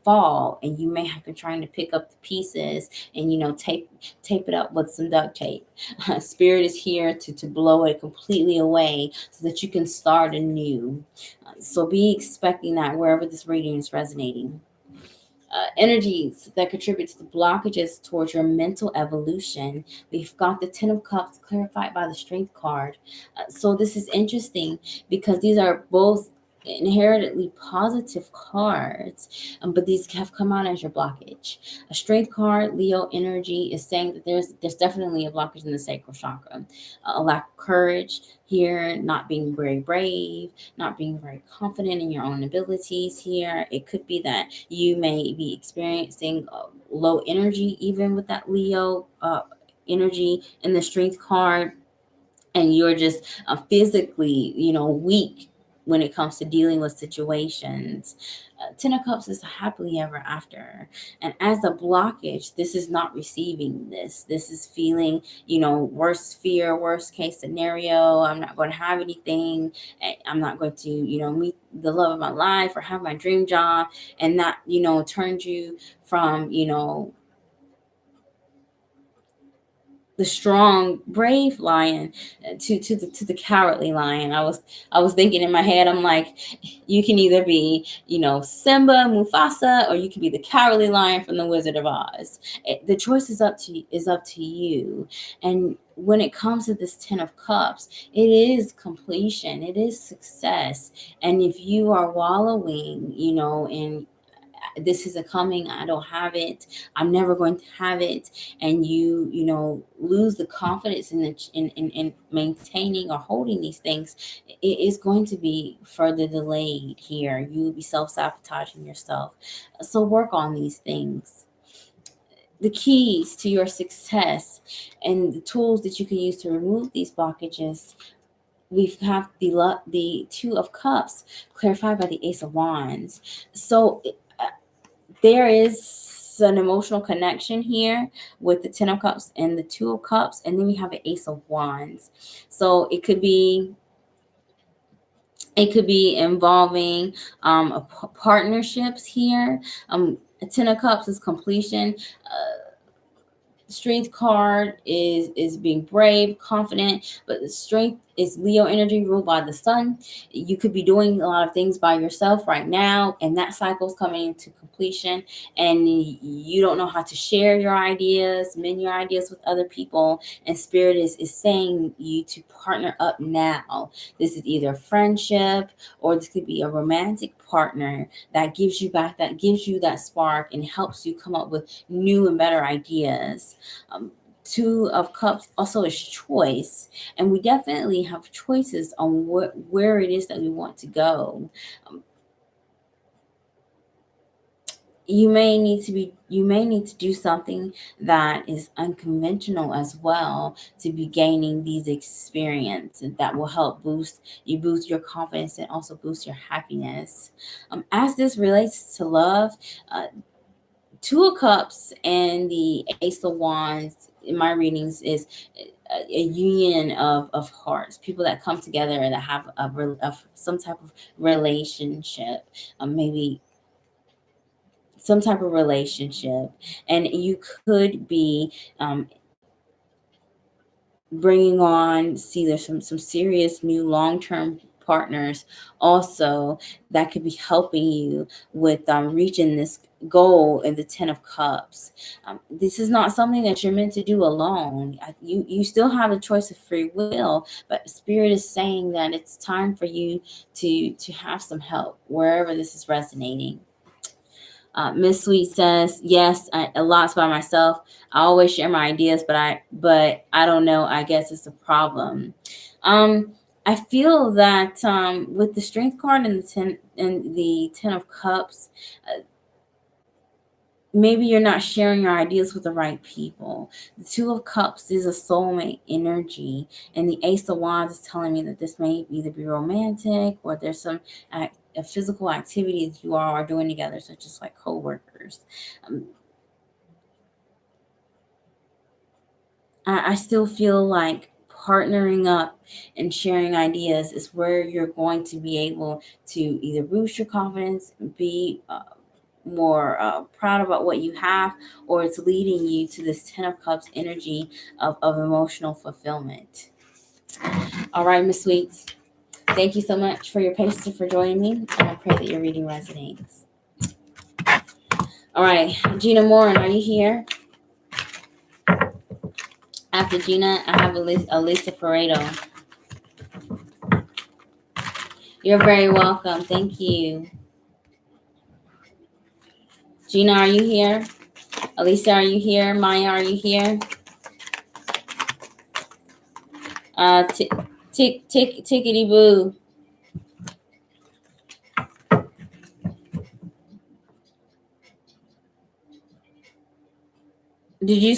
fall, and you may have been trying to pick up the pieces and tape it up with some duct tape. Spirit is here to blow it completely away so that you can start anew. So be expecting that wherever this reading is resonating. Energies that contribute to the blockages towards your mental evolution. We've got the Ten of Cups clarified by the Strength card. So this is interesting because these are both inherently positive cards, but these have come out as your blockage. A Strength card, Leo energy, is saying that there's definitely a blockage in the sacral chakra, a lack of courage here, not being very brave, not being very confident in your own abilities here. It could be that you may be experiencing low energy, even with that Leo energy in the Strength card, and you're just physically, weak when it comes to dealing with situations. Ten of Cups is a happily ever after. And as a blockage, this is not receiving this. This is feeling, worst fear, worst case scenario. I'm not going to have anything. I'm not going to, meet the love of my life or have my dream job. And that, turns you from, the strong, brave lion to the cowardly lion. I was thinking in my head, I'm like, you can either be, Simba, Mufasa, or you can be the cowardly lion from the Wizard of Oz. The choice is up to you. And when it comes to this Ten of Cups, it is completion, it is success. And if you are wallowing, in this isn't coming, I don't have it, I'm never going to have it, and you lose the confidence in maintaining or holding these things, it is going to be further delayed here. You will be self-sabotaging yourself. So work on these things. the keys to your success and the tools that you can use to remove these blockages. We have the Two of Cups clarified by the Ace of Wands. So there is an emotional connection here with the Ten of Cups and the Two of Cups, and then we have an Ace of Wands. So it could be involving partnerships here. Ten of Cups is completion. Strength card is being brave, confident, but the strength is Leo energy ruled by the sun. You could be doing a lot of things by yourself right now, and that cycle is coming into completion, and you don't know how to share your ideas, mend your ideas with other people, and spirit is saying you to partner up now. This is either friendship, or this could be a romantic partner that gives you that spark and helps you come up with new and better ideas. um, Two of Cups also is choice, and we definitely have choices on where it is that we want to go. Um, you may need to do something that is unconventional as well to be gaining these experiences that will help boost your confidence and also boost your happiness. As this relates to love, uh, Two of Cups and the Ace of Wands in my readings is a union of hearts, people that come together and that have some type of relationship, maybe some type of relationship, and you could be bringing on, see, there's some serious new long-term partners also that could be helping you with reaching this goal in the Ten of Cups. This is not something that you're meant to do alone. You still have a choice of free will, but spirit is saying that it's time for you to have some help wherever this is resonating. Miss Sweet says, "Yes, a lot's by myself. I always share my ideas, but I don't know. I guess it's a problem." I feel that with the Strength card and the Ten of Cups, maybe you're not sharing your ideas with the right people. The Two of Cups is a soulmate energy, and the Ace of Wands is telling me that this may either be romantic or there's some a physical activity that you all are doing together, such as like co-workers. Um, I still feel like partnering up and sharing ideas is where you're going to be able to either boost your confidence, be more proud about what you have, or it's leading you to this Ten of Cups energy of emotional fulfillment. All right, Miss Sweets, thank you so much for your patience and for joining me, and I pray that your reading resonates. All right, Gina Morin, are you here? After Gina, I have Elisa Pareto. You're very welcome. Thank you. Gina, are you here? Elisa, are you here? Maya, are you here? Tickety boo. Did you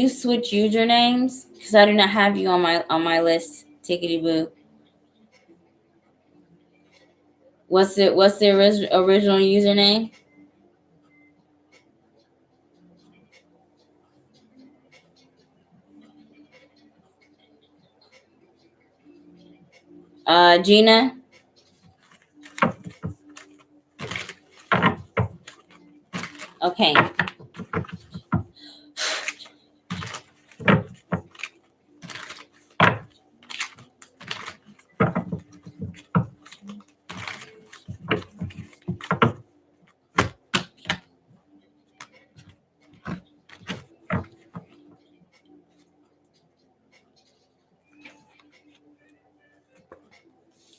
switch usernames? Because I do not have you on my list. Tickety boo. What's the original username? Gina. Okay.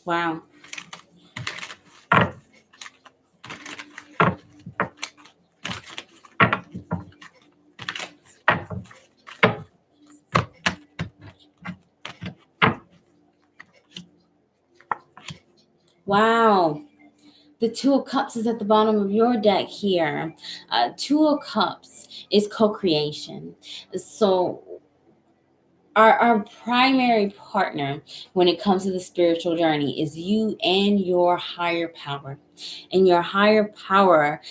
Wow. Wow. The Two of Cups is at the bottom of your deck here. Two of Cups is co-creation. So our primary partner when it comes to the spiritual journey is you and your higher power. And your higher power,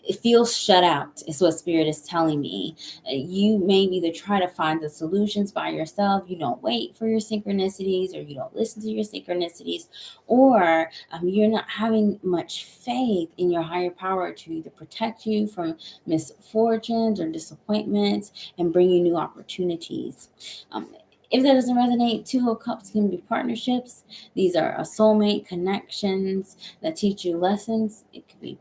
it feels shut out, is what spirit is telling me. You may either try to find the solutions by yourself, you don't wait for your synchronicities, or you don't listen to your synchronicities, or you're not having much faith in your higher power to either protect you from misfortunes or disappointments and bring you new opportunities. um, if that doesn't resonate, Two of Cups can be partnerships. These are a soulmate connections that teach you lessons. It could be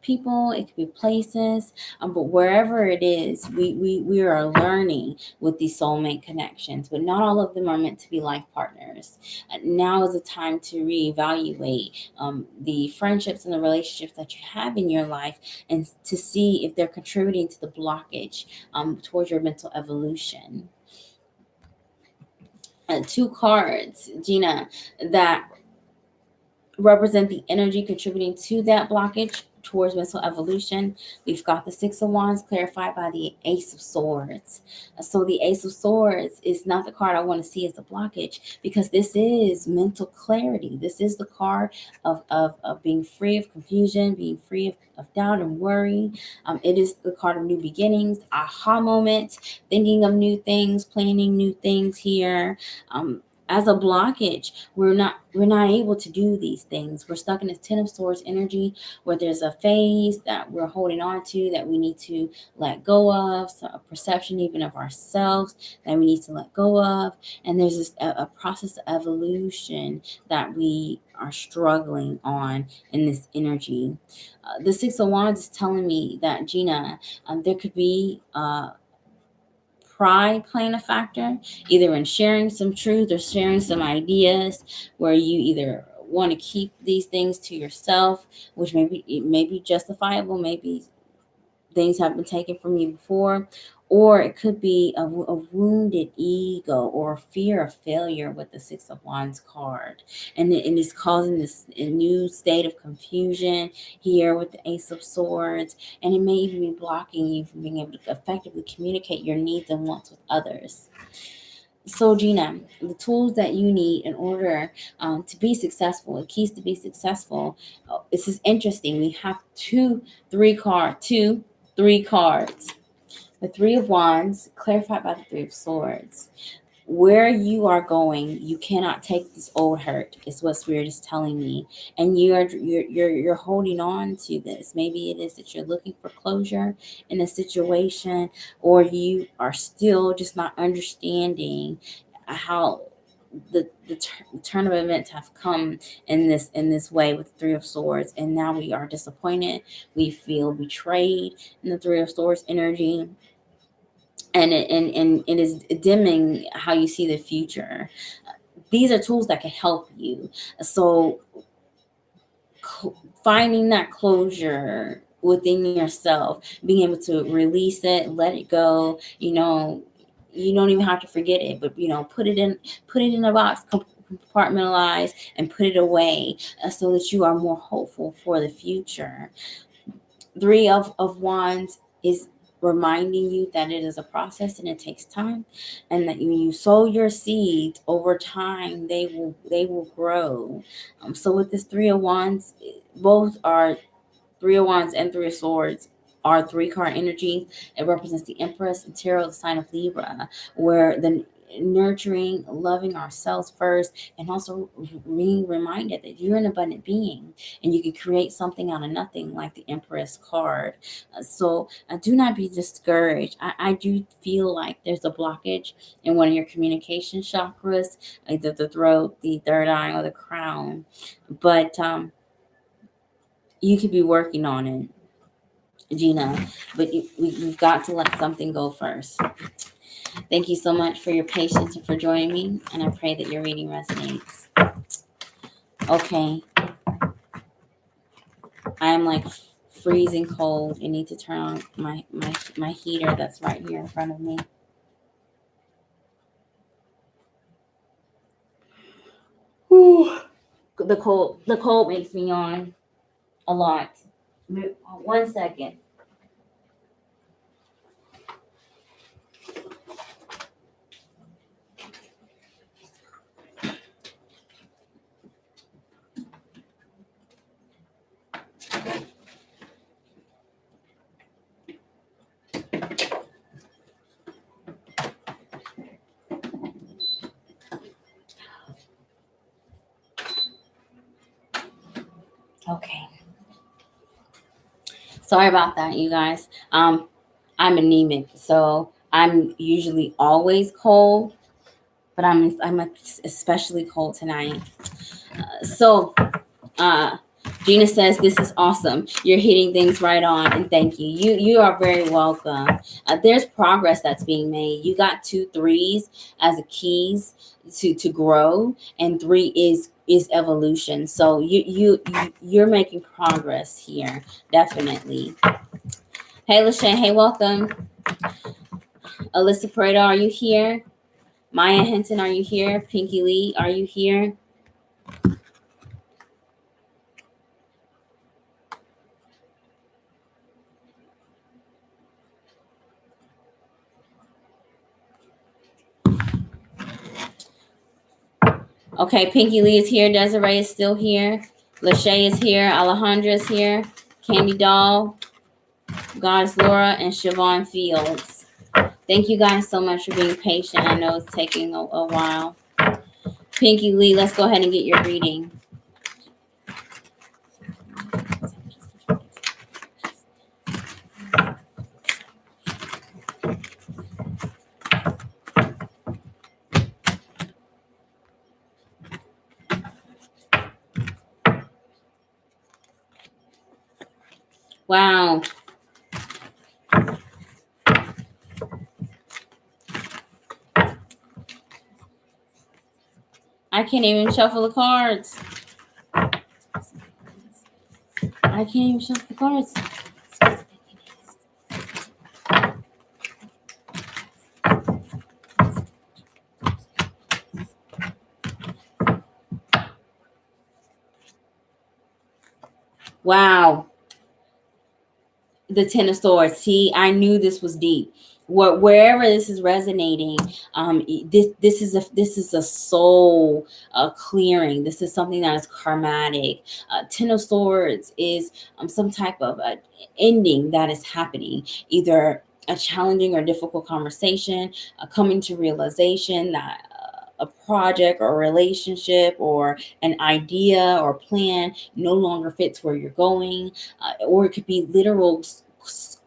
people, it could be places, but wherever it is, we are learning with these soulmate connections. But not all of them are meant to be life partners. Now is the time to reevaluate the friendships and the relationships that you have in your life, and to see if they're contributing to the blockage towards your mental evolution. Two cards, Gina, that represent the energy contributing to that blockage towards mental evolution. We've got the Six of Wands clarified by the Ace of Swords. So the Ace of Swords is not the card I want to see as a blockage, because this is mental clarity. This is the card of being free of confusion, being free of doubt and worry. It is the card of new beginnings, aha moments, thinking of new things, planning new things here. As a blockage, we're not able to do these things. We're stuck in this Ten of Swords energy, where there's a phase that we're holding on to that we need to let go of, so a perception even of ourselves that we need to let go of. And there's a process of evolution that we are struggling on in this energy. The Six of Wands is telling me that, Gina, there could be pride playing a factor, either in sharing some truth or sharing some ideas, where you either want to keep these things to yourself, which maybe it may be justifiable, maybe things have been taken from you before, or it could be a wounded ego or a fear of failure with the Six of Wands card, and it's causing this a new state of confusion here with the Ace of Swords, and it may even be blocking you from being able to effectively communicate your needs and wants with others. So, Gina, the tools that you need in order to be successful, the keys to be successful. This is interesting. We have three cards. The Three of Wands, clarified by the Three of Swords. Where you are going, you cannot take this old hurt, is what spirit is telling me. And you're holding on to this. Maybe it is that you're looking for closure in a situation, or you are still just not understanding how the turn of events have come in this way with the Three of Swords, and now we are disappointed. We feel betrayed in the Three of Swords energy, and it is dimming how you see the future. These are tools that can help you. So finding that closure within yourself, being able to release it, let it go. You don't even have to forget it, but put it in a box, compartmentalize, and put it away, so that you are more hopeful for the future. Three of Wands is reminding you that it is a process and it takes time, and that when you sow your seeds over time, they will grow. So with this Three of Wands, both are Three of Wands and Three of Swords are three-card energy. It represents the Empress and Tarot, the sign of Libra, where the nurturing, loving ourselves first, and also being reminded that you're an abundant being and you can create something out of nothing, like the Empress card. So do not be discouraged. I do feel like there's a blockage in one of your communication chakras, either the throat, the third eye, or the crown. But you could be working on it, Gina, but we've got to let something go first. Thank you so much for your patience and for joining me, and I pray that your reading resonates. Okay, I am like freezing cold. I need to turn on my heater that's right here in front of me. Whew. The cold makes me yawn a lot. 1 second. Okay. Sorry about that, you guys. I'm anemic, so I'm usually always cold, but I'm especially cold tonight. So uh Gina says this is awesome. You're hitting things right on, and thank you. You are very welcome. There's progress that's being made. You got 2 3s as a keys to grow, and 3 is evolution. So you're making progress here, definitely. Hey Lachey, hey, welcome. Alyssa Pareto, are you here? Maya Hinton, are you here? Pinky Lee, are you here? Okay, Pinky Lee is here. Desiree is still here. Lachey is here. Alejandra is here. Candy Doll, God's Laura, and Siobhan Fields. Thank you guys so much for being patient. I know it's taking a while. Pinky Lee, let's go ahead and get your reading. Wow. I can't even shuffle the cards. I can't even shuffle the cards. Wow. The Ten of Swords. See, I knew this was deep. Wherever this is resonating, this is a soul clearing. This is something that is karmatic. Ten of Swords is some type of ending that is happening, either a challenging or difficult conversation, coming to realization that a project or a relationship or an idea or plan no longer fits where you're going, or it could be literal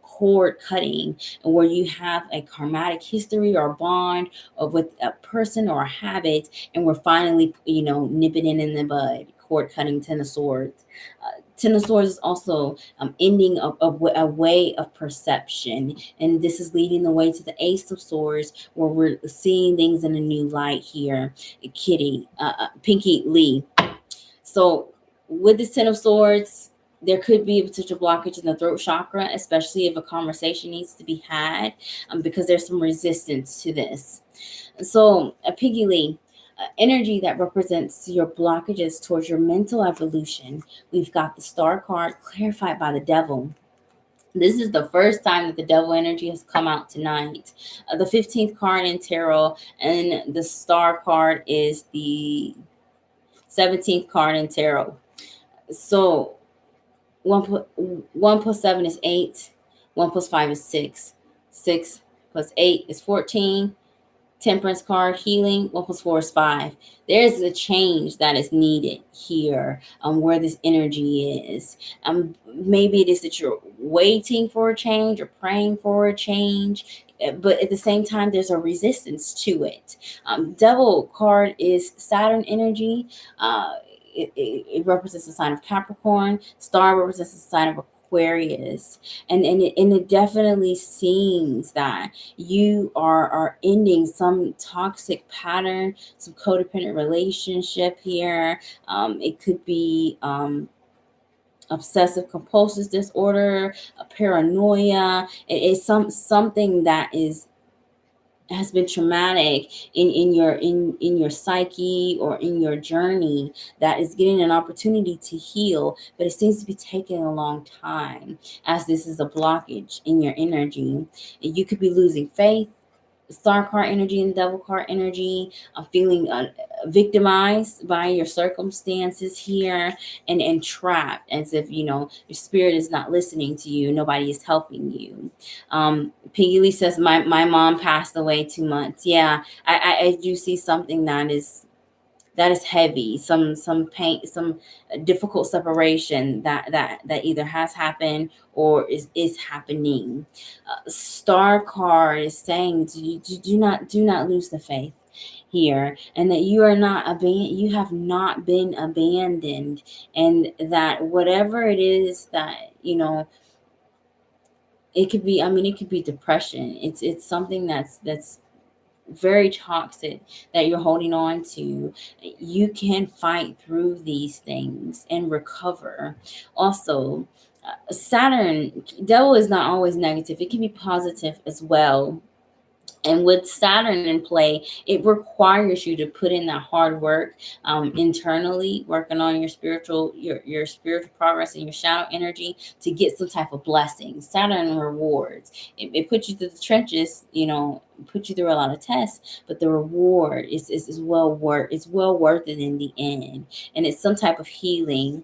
cord cutting, where you have a karmatic history or bond of with a person or a habit, and we're finally nipping it in the bud. Cord cutting, Ten of Swords. Ten of Swords is also ending a way of perception, and this is leading the way to the Ace of Swords, where we're seeing things in a new light here. Kitty, Pinky Lee. So with the Ten of Swords, there could be a potential blockage in the throat chakra, especially if a conversation needs to be had, because there's some resistance to this. So, Piggy Lee, energy that represents your blockages towards your mental evolution. We've got the Star card clarified by the Devil. This is the first time that the Devil energy has come out tonight. The 15th card in tarot, and the Star card is the 17th card in tarot. So 1 plus 7 is 8. 1 plus 5 is 6. 6 plus 8 is 14. Temperance card, healing. 1 plus 4 is 5. There's a change that is needed here, where this energy is. Maybe it is that you're waiting for a change or praying for a change, but at the same time, there's a resistance to it. Devil card is Saturn energy. It represents the sign of Capricorn. Star represents the sign of Aquarius, and it definitely seems that you are ending some toxic pattern, some codependent relationship here. It could be obsessive compulsive disorder, a paranoia. It's something that is has been traumatic in your psyche or in your journey, that is getting an opportunity to heal, but it seems to be taking a long time, as this is a blockage in your energy. You could be losing faith. Star card energy and Devil card energy. I'm feeling victimized by your circumstances here, and trapped, as if your spirit is not listening to you. Nobody is helping you. Piggy Lee says my mom passed away 2 months. Yeah, I do see something that is that is heavy, some pain, some difficult separation that either has happened or is happening. Star card is saying, do not lose the faith here, and that you are not you have not been abandoned, and that whatever it is that it could be, I mean, it could be depression. It's something that's very toxic that you're holding on to. You can fight through these things and recover. Also, Saturn, devil is not always negative, it can be positive as well. And with Saturn in play, it requires you to put in that hard work, internally, working on your spiritual progress and your shadow energy to get some type of blessing. Saturn rewards. It puts you through the trenches, put you through a lot of tests, but the reward is well worth it in the end. And it's some type of healing.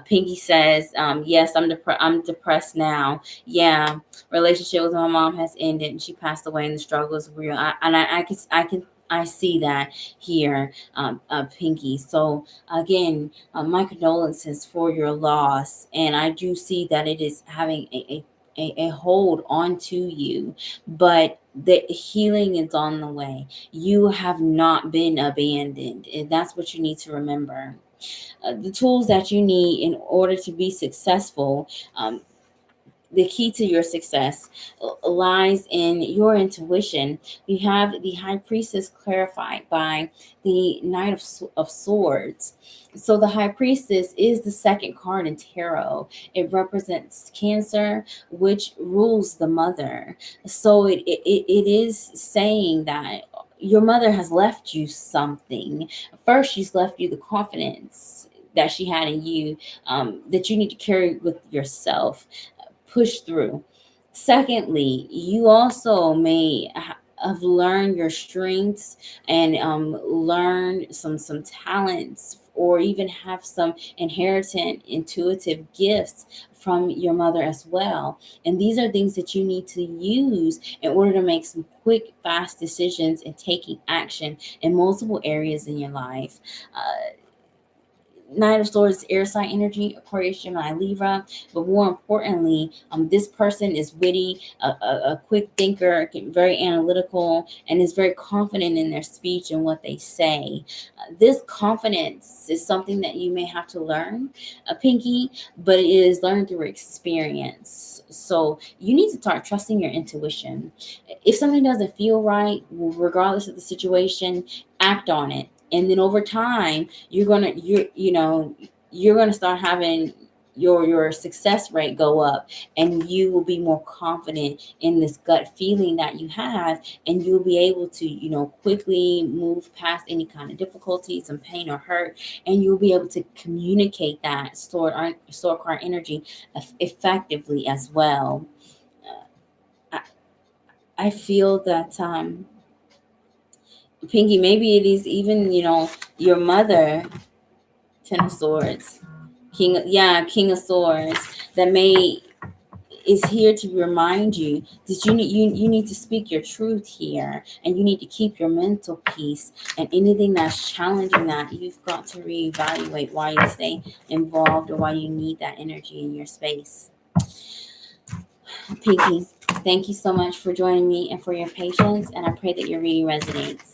Pinky says, yes, I'm depressed now. Yeah, relationship with my mom has ended and she passed away, and the struggle is real. I see that here, Pinky. So again, my condolences for your loss, and I do see that it is having a hold on to you, but the healing is on the way. You have not been abandoned, and that's what you need to remember. The tools that you need in order to be successful, the key to your success lies in your intuition. We have the high priestess clarified by the knight of swords. So the high priestess is the second card in tarot. It represents Cancer, which rules the mother. So it is saying that your mother has left you something. First, she's left you the confidence that she had in you, that you need to carry with yourself, push through. Secondly, you also may have learned your strengths and learn some talents, or even have some inherited intuitive gifts from your mother as well. And these are things that you need to use in order to make some quick, fast decisions and taking action in multiple areas in your life. Nine of Swords, air sign energy, Aquarius, Gemini, Libra. But more importantly, this person is witty, a quick thinker, very analytical, and is very confident in their speech and what they say. This confidence is something that you may have to learn, Pinky, but it is learned through experience. So you need to start trusting your intuition. If something doesn't feel right, regardless of the situation, act on it. And then over time, you're gonna start having your success rate go up, and you will be more confident in this gut feeling that you have, and you'll be able to quickly move past any kind of difficulties and pain or hurt, and you'll be able to communicate that sword card energy effectively as well. I, I feel that, Pinky, maybe it is even your mother. Ten of Swords, King of Swords, that may is here to remind you that you need to speak your truth here, and you need to keep your mental peace. And anything that's challenging that, you've got to reevaluate why you stay involved or why you need that energy in your space. Pinky, thank you so much for joining me and for your patience, and I pray that your reading resonates.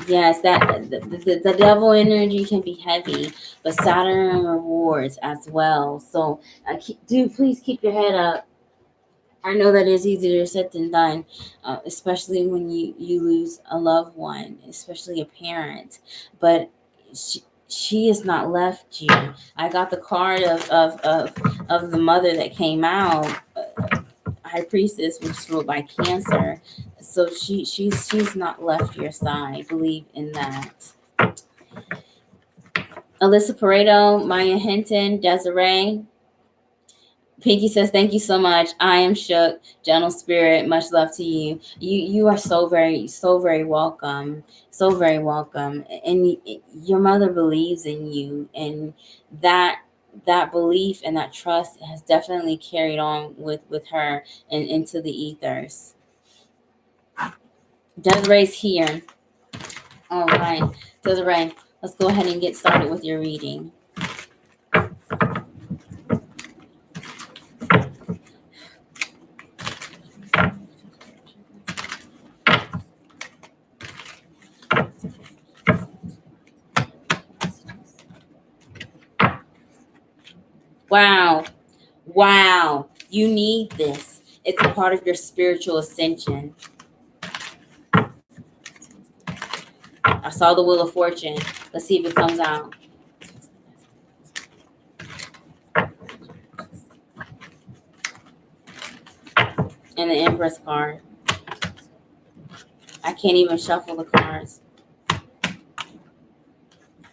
Yes, that the devil energy can be heavy, but Saturn rewards as well. So, do please keep your head up. I know that is easier said than done, especially when you lose a loved one, especially a parent. But she has not left you. I got the card of the mother that came out, High Priestess, which is ruled by Cancer. So she's not left your side. Believe in that. Alyssa Pareto, Maya Hinton, Desiree. Pinky says, "Thank you so much. I am shook. Gentle spirit. Much love to you. You are so very welcome. So very welcome. And your mother believes in you, and that belief and that trust has definitely carried on with her and into the ethers." Desiree's here. All right, Desiree, let's go ahead and get started with your reading. Wow. Wow. You need this. It's a part of your spiritual ascension. I saw the Wheel of Fortune. Let's see if it comes out. And the Empress card. I can't even shuffle the cards.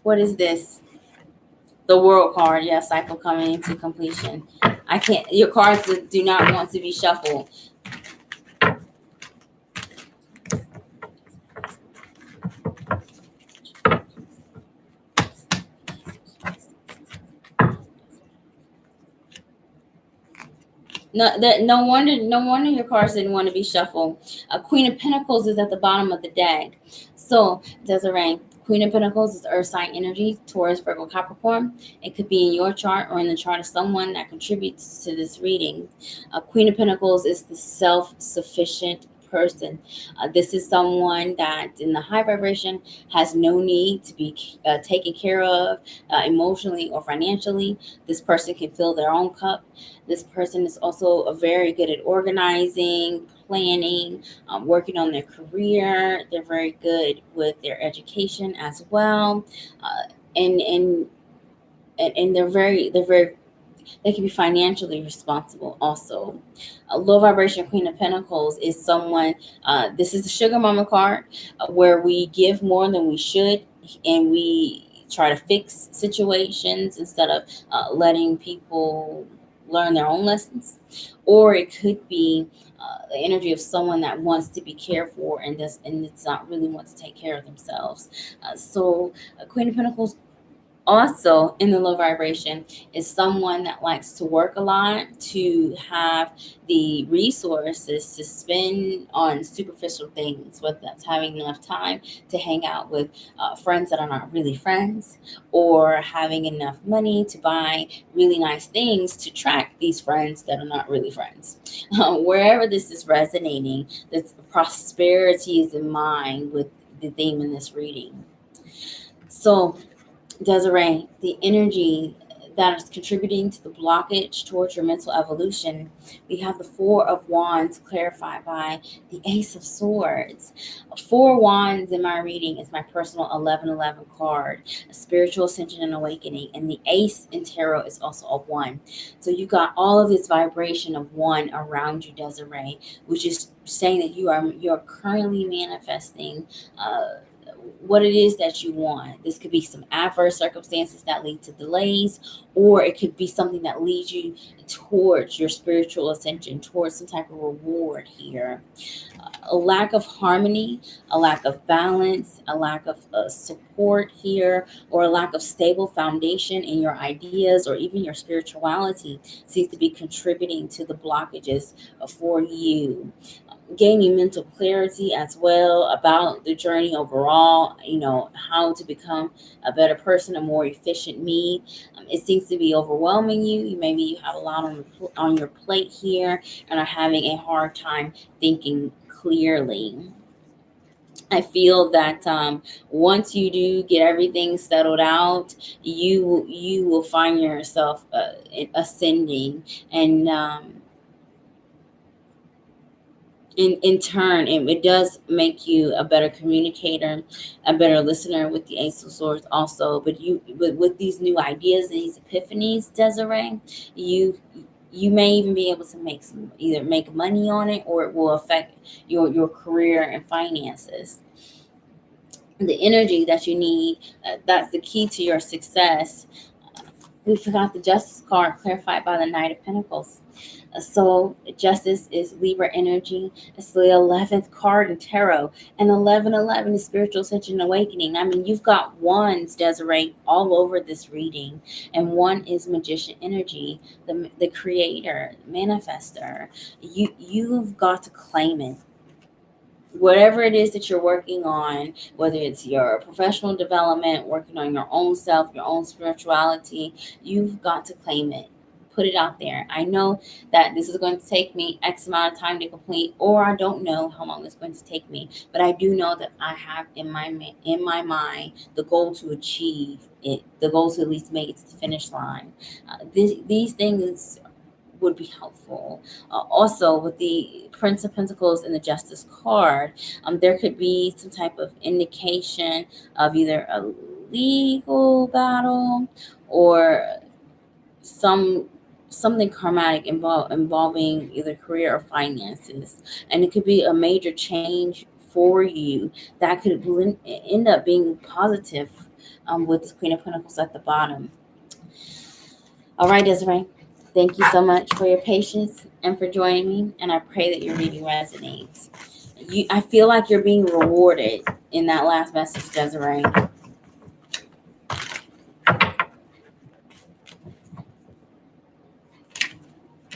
What is this? The World card. Yeah, cycle coming into completion. I can't. Your cards do not want to be shuffled. No wonder your cards didn't want to be shuffled. Queen of Pentacles is at the bottom of the deck. So, Desiree, Queen of Pentacles is earth sign energy, Taurus, Virgo, Capricorn. It could be in your chart or in the chart of someone that contributes to this reading. Queen of Pentacles is the self-sufficient person. This is someone that in the high vibration has no need to be taken care of emotionally or financially. This person can fill their own cup. This person is also very good at organizing, planning, working on their career. They're very good with their education as well, and and and they can be financially responsible also. A low vibration Queen of Pentacles is someone, this is the Sugar Mama card, where we give more than we should, and we try to fix situations instead of letting people learn their own lessons. Or it could be the energy of someone that wants to be cared for and it's not really want to take care of themselves. Queen of Pentacles also in the low vibration is someone that likes to work a lot, to have the resources to spend on superficial things, whether that's having enough time to hang out with friends that are not really friends, or having enough money to buy really nice things to track these friends that are not really friends. Wherever this is resonating, this prosperity is in mind with the theme in this reading. So, Desiree, the energy that is contributing to the blockage towards your mental evolution, we have the Four of Wands clarified by the Ace of Swords. Four Wands in my reading is my personal 1111 card, a spiritual ascension and awakening. And the Ace in tarot is also a one. So you got all of this vibration of one around you, Desiree, which is saying that you're currently manifesting what it is that you want. This could be some adverse circumstances that lead to delays, or it could be something that leads you towards your spiritual ascension, towards some type of reward here. A lack of harmony, a lack of balance, a lack of support here, or a lack of stable foundation in your ideas or even your spirituality seems to be contributing to the blockages for you. Gaining mental clarity as well about the journey overall, how to become a better person, a more efficient me. It seems to be overwhelming you. Maybe you have a lot on your plate here and are having a hard time thinking clearly. I feel that once you do get everything settled out, you will find yourself ascending, and in turn, it does make you a better communicator, a better listener with the Ace of Swords also. But with these new ideas and these epiphanies, Desiree, you you may even be able to either make money on it, or it will affect your career and finances. The energy that you need, that's the key to your success. We forgot the Justice card clarified by the Knight of Pentacles. So justice is Libra energy. It's the 11th card in tarot. And 1111 is spiritual ascension and awakening. I mean, you've got wands, Desiree, all over this reading. And one is magician energy, the creator, manifester. You've got to claim it. whatever it is that you're working on, whether it's your professional development, working on your own self, your own spirituality, you've got to claim it. Put it out there. I know that this is going to take me X amount of time to complete, or I don't know how long it's going to take me, but I do know that I have in my mind the goal to achieve it, the goal to at least make it to the finish line. These things would be helpful. Also, with the Prince of Pentacles and the Justice card, there could be some type of indication of either a legal battle or some something karmatic involving either career or finances, and it could be a major change for you that could end up being positive. With this Queen of Pentacles at the bottom. All right, Desiree. Thank you so much for your patience and for joining me. And I pray that your reading resonates. I feel like you're being rewarded in that last message, Desiree.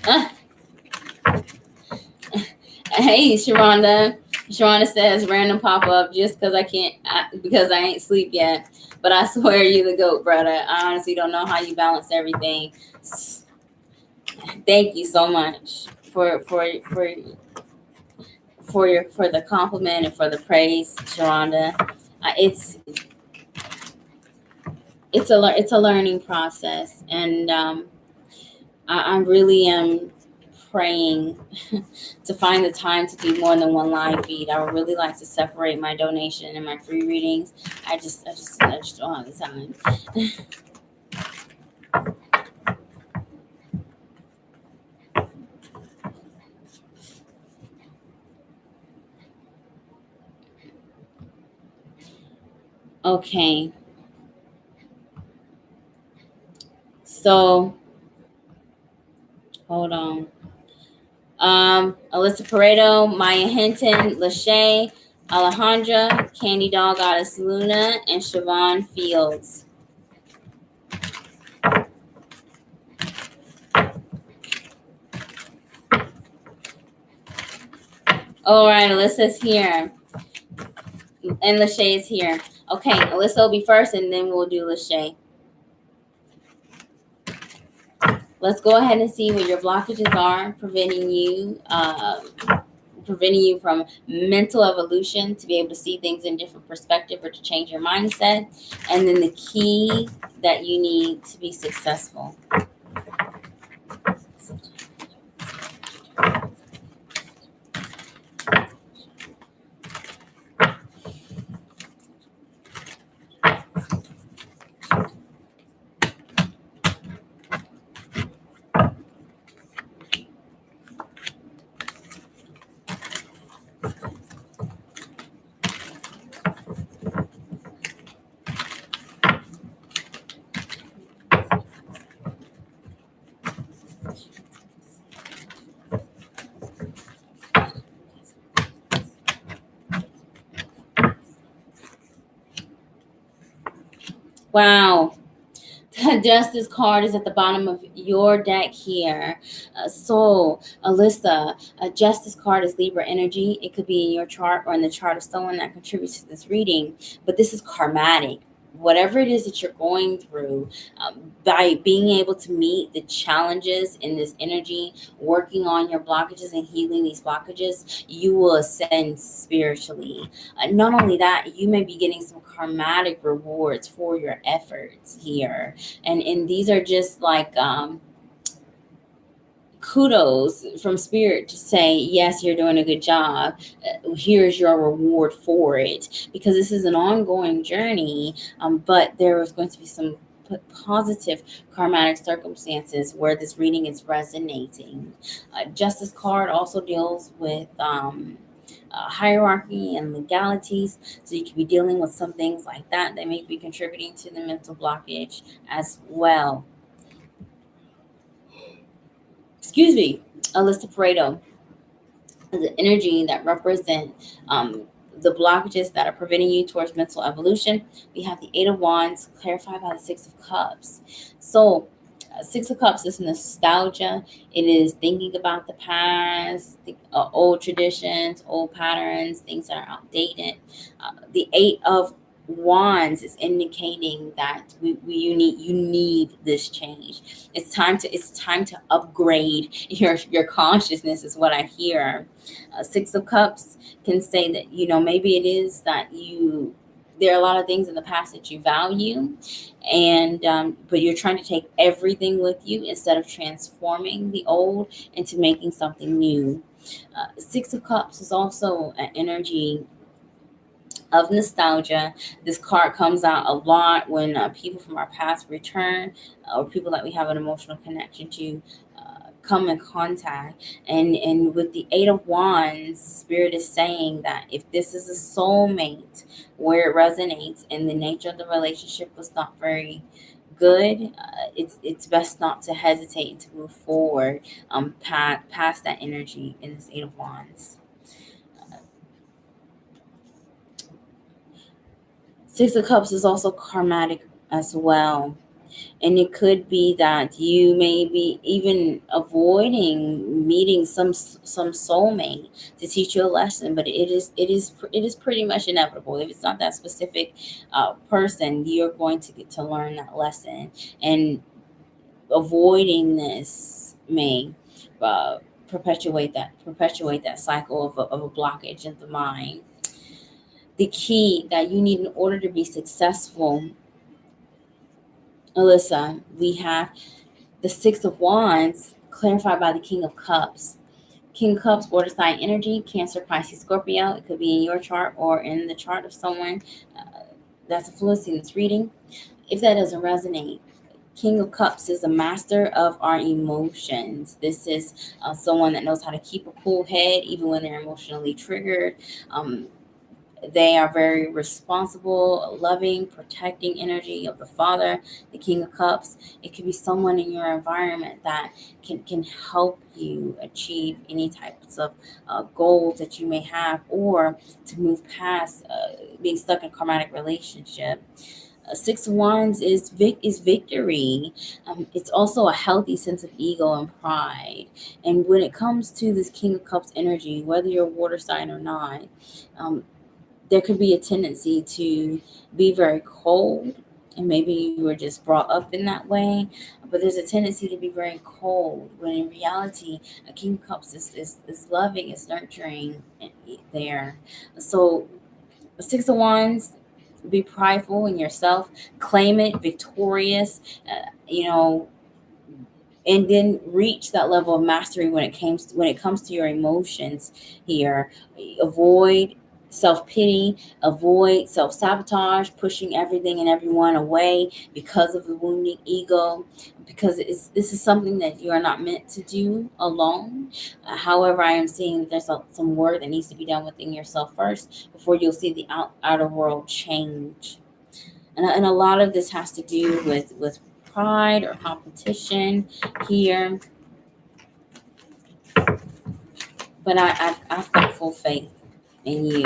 Ah, hey, Sharonda. Sharonda says random pop up just because because I ain't sleep yet. But I swear you the goat, brother. I honestly don't know how you balance everything. Thank you so much for the compliment and for the praise, Sharonda. It's it's a learning process, and I really am praying to find the time to do more than one live feed. I would really like to separate my donation and my free readings. I just don't have the time. Okay, so hold on. Alyssa Pareto, Maya Hinton, Lachey, Alejandra, Candy Doll Goddess Luna, and Siobhan Fields. All right, Alyssa's here. And Lachey is here. Okay, Alyssa will be first, and then we'll do Lachey. Let's go ahead and see what your blockages are preventing you from mental evolution, to be able to see things in different perspective or to change your mindset, and then the key that you need to be successful. Wow. The Justice card is at the bottom of your deck here. So, Alyssa, a Justice card is Libra energy. It could be in your chart or in the chart of someone that contributes to this reading, but this is karmatic. Whatever it is that you're going through, by being able to meet the challenges in this energy, working on your blockages and healing these blockages, you will ascend spiritually. Not only that, you may be getting some karmatic rewards for your efforts here, and these are just like kudos from spirit to say, yes, you're doing a good job. Here's your reward for it, because this is an ongoing journey, but there is going to be some positive karmatic circumstances where this reading is resonating. Justice card also deals with hierarchy and legalities, so you could be dealing with some things like that that may be contributing to the mental blockage as well. Excuse me, Alyssa Pareto, the energy that represent the blockages that are preventing you towards mental evolution. We have the Eight of Wands clarified by the Six of Cups. So Six of Cups is nostalgia. It is thinking about the past, old traditions, old patterns, things that are outdated. The Eight of Wands is indicating that you need this change. It's time to upgrade your consciousness is what I hear. Six of Cups can say that maybe it is that there are a lot of things in the past that you value, and but you're trying to take everything with you instead of transforming the old into making something new. Six of Cups is also an energy of nostalgia. This card comes out a lot when people from our past return, or people that we have an emotional connection to come in contact. And with the Eight of Wands, Spirit is saying that if this is a soulmate, where it resonates and the nature of the relationship was not very good, it's best not to hesitate and to move forward past that energy in this Eight of Wands. Six of Cups is also karmatic as well. And it could be that you may be even avoiding meeting some soulmate to teach you a lesson, but it is pretty much inevitable. If it's not that specific person, you're going to get to learn that lesson, and avoiding this may uh, perpetuate that cycle of a blockage in the mind. The key that you need in order to be successful, Alyssa, we have the Six of Wands clarified by the King of Cups. King of Cups, water sign energy, Cancer, Pisces, Scorpio. It could be in your chart or in the chart of someone that's influencing this reading. If that doesn't resonate, King of Cups is a master of our emotions. This is someone that knows how to keep a cool head even when they're emotionally triggered. Um, they are very responsible, loving, protecting energy of the Father, the King of Cups. It could be someone in your environment that can help you achieve any types of goals that you may have, or to move past being stuck in a karmatic relationship. Six of Wands is victory. It's also a healthy sense of ego and pride. And when it comes to this King of Cups energy, whether you're a water sign or not, um, there could be a tendency to be very cold, and maybe you were just brought up in that way, but there's a tendency to be very cold when in reality a King of Cups is loving, is nurturing there. So Six of Wands, be prideful in yourself, claim it, victorious, you know, and then reach that level of mastery when it comes to your emotions here. Avoid self-pity, avoid self-sabotage, pushing everything and everyone away because of the wounding ego, because this is something that you are not meant to do alone. However, I am seeing that there's some work that needs to be done within yourself first before you'll see the outer world change. And a lot of this has to do with pride or competition here, but I've got full faith in you.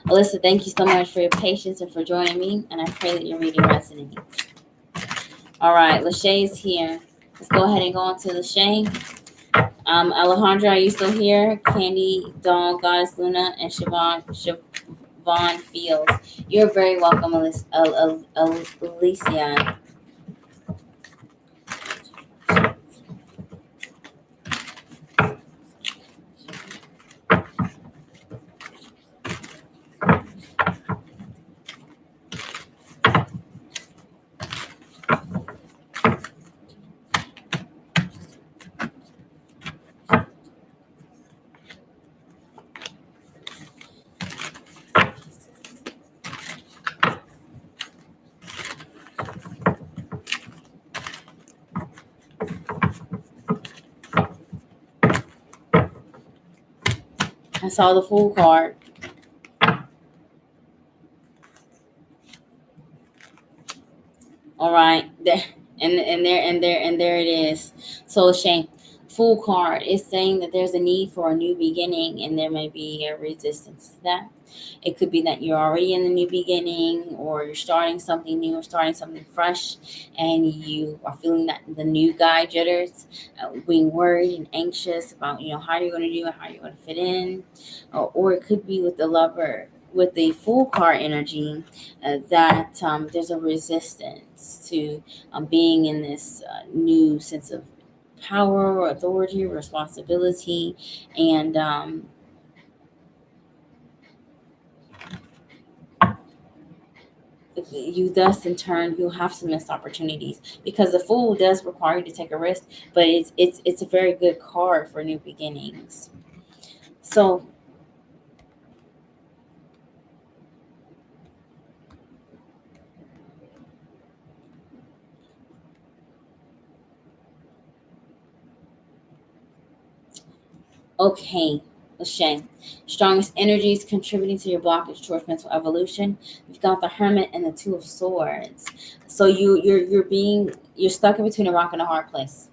Alyssa, thank you so much for your patience and for joining me, and I pray that your reading resonates. All right, Lachey is here. Let's go ahead and go on to Lachey. Alejandra, are you still here? Candy, Dawn, Goddess Luna, and Siobhan Fields. You're very welcome, Alicia. I saw the Fool card. All right, there and there it is. So Shane, Fool card is saying that there's a need for a new beginning, and there may be a resistance to that. It could be that you're already in the new beginning, or you're starting something new or starting something fresh, and you are feeling that the new guy jitters, being worried and anxious about how you're going to do it, how you're going to fit in, or it could be with the lover. With the full card energy, that there's a resistance to being in this new sense of power, authority, responsibility, and you thus in turn you'll have some missed opportunities, because the fool does require you to take a risk, but it's a very good card for new beginnings. So okay, Lachey. Strongest energies contributing to your blockage towards mental evolution. You've got the Hermit and the Two of Swords. So you're stuck in between a rock and a hard place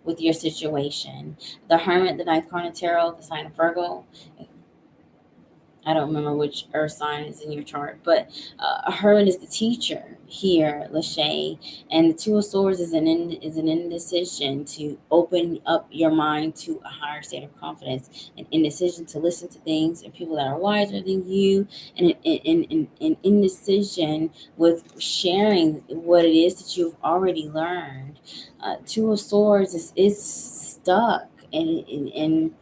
with your situation. The Hermit, the ninth card of tarot, the sign of Virgo. I don't remember which earth sign is in your chart, but Herman is the teacher here, Lachey, and the Two of Swords is an indecision to open up your mind to a higher state of confidence, an indecision to listen to things and people that are wiser than you, and an indecision with sharing what it is that you've already learned. Two of Swords is stuck, and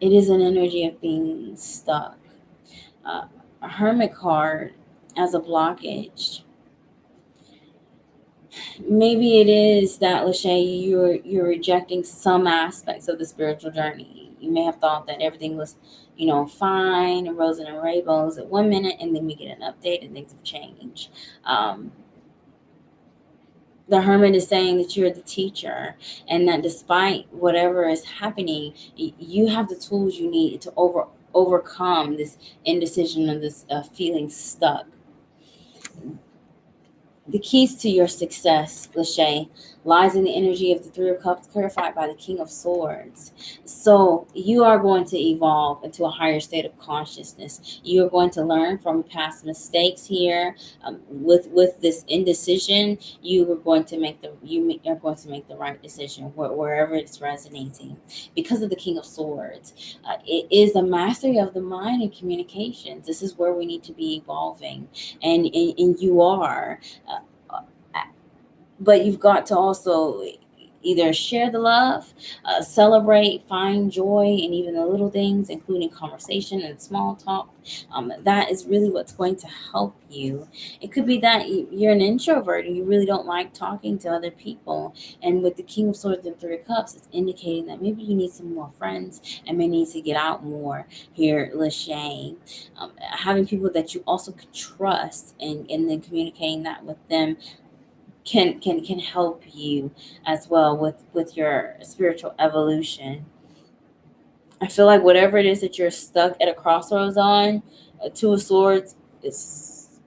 it is an energy of being stuck. Uh, a hermit card as a blockage. Maybe it is that, Lachey, you're rejecting some aspects of the spiritual journey. You may have thought that everything was, fine and roses and rainbows at 1 minute, and then we get an update and things have changed. Um, the hermit is saying that you're the teacher, and that despite whatever is happening, you have the tools you need to overcome this indecision and this feeling stuck. The keys to your success, Lachey, lies in the energy of the Three of Cups clarified by the King of Swords. So you are going to evolve into a higher state of consciousness. You are going to learn from past mistakes here. With this indecision, you are going to make the right decision wherever it's resonating. Because of the King of Swords, it is a mastery of the mind and communications. This is where we need to be evolving, and you are. Uh, but you've got to also either share the love, celebrate, find joy in even the little things, including conversation and small talk. That is really what's going to help you. It could be that you're an introvert and you really don't like talking to other people. And with the King of Swords and Three of Cups, it's indicating that maybe you need some more friends and may need to get out more here, Lachey. Having people that you also could trust, and then communicating that with them can help you as well with your spiritual evolution. I feel like whatever it is that you're stuck at a crossroads on, a Two of Swords is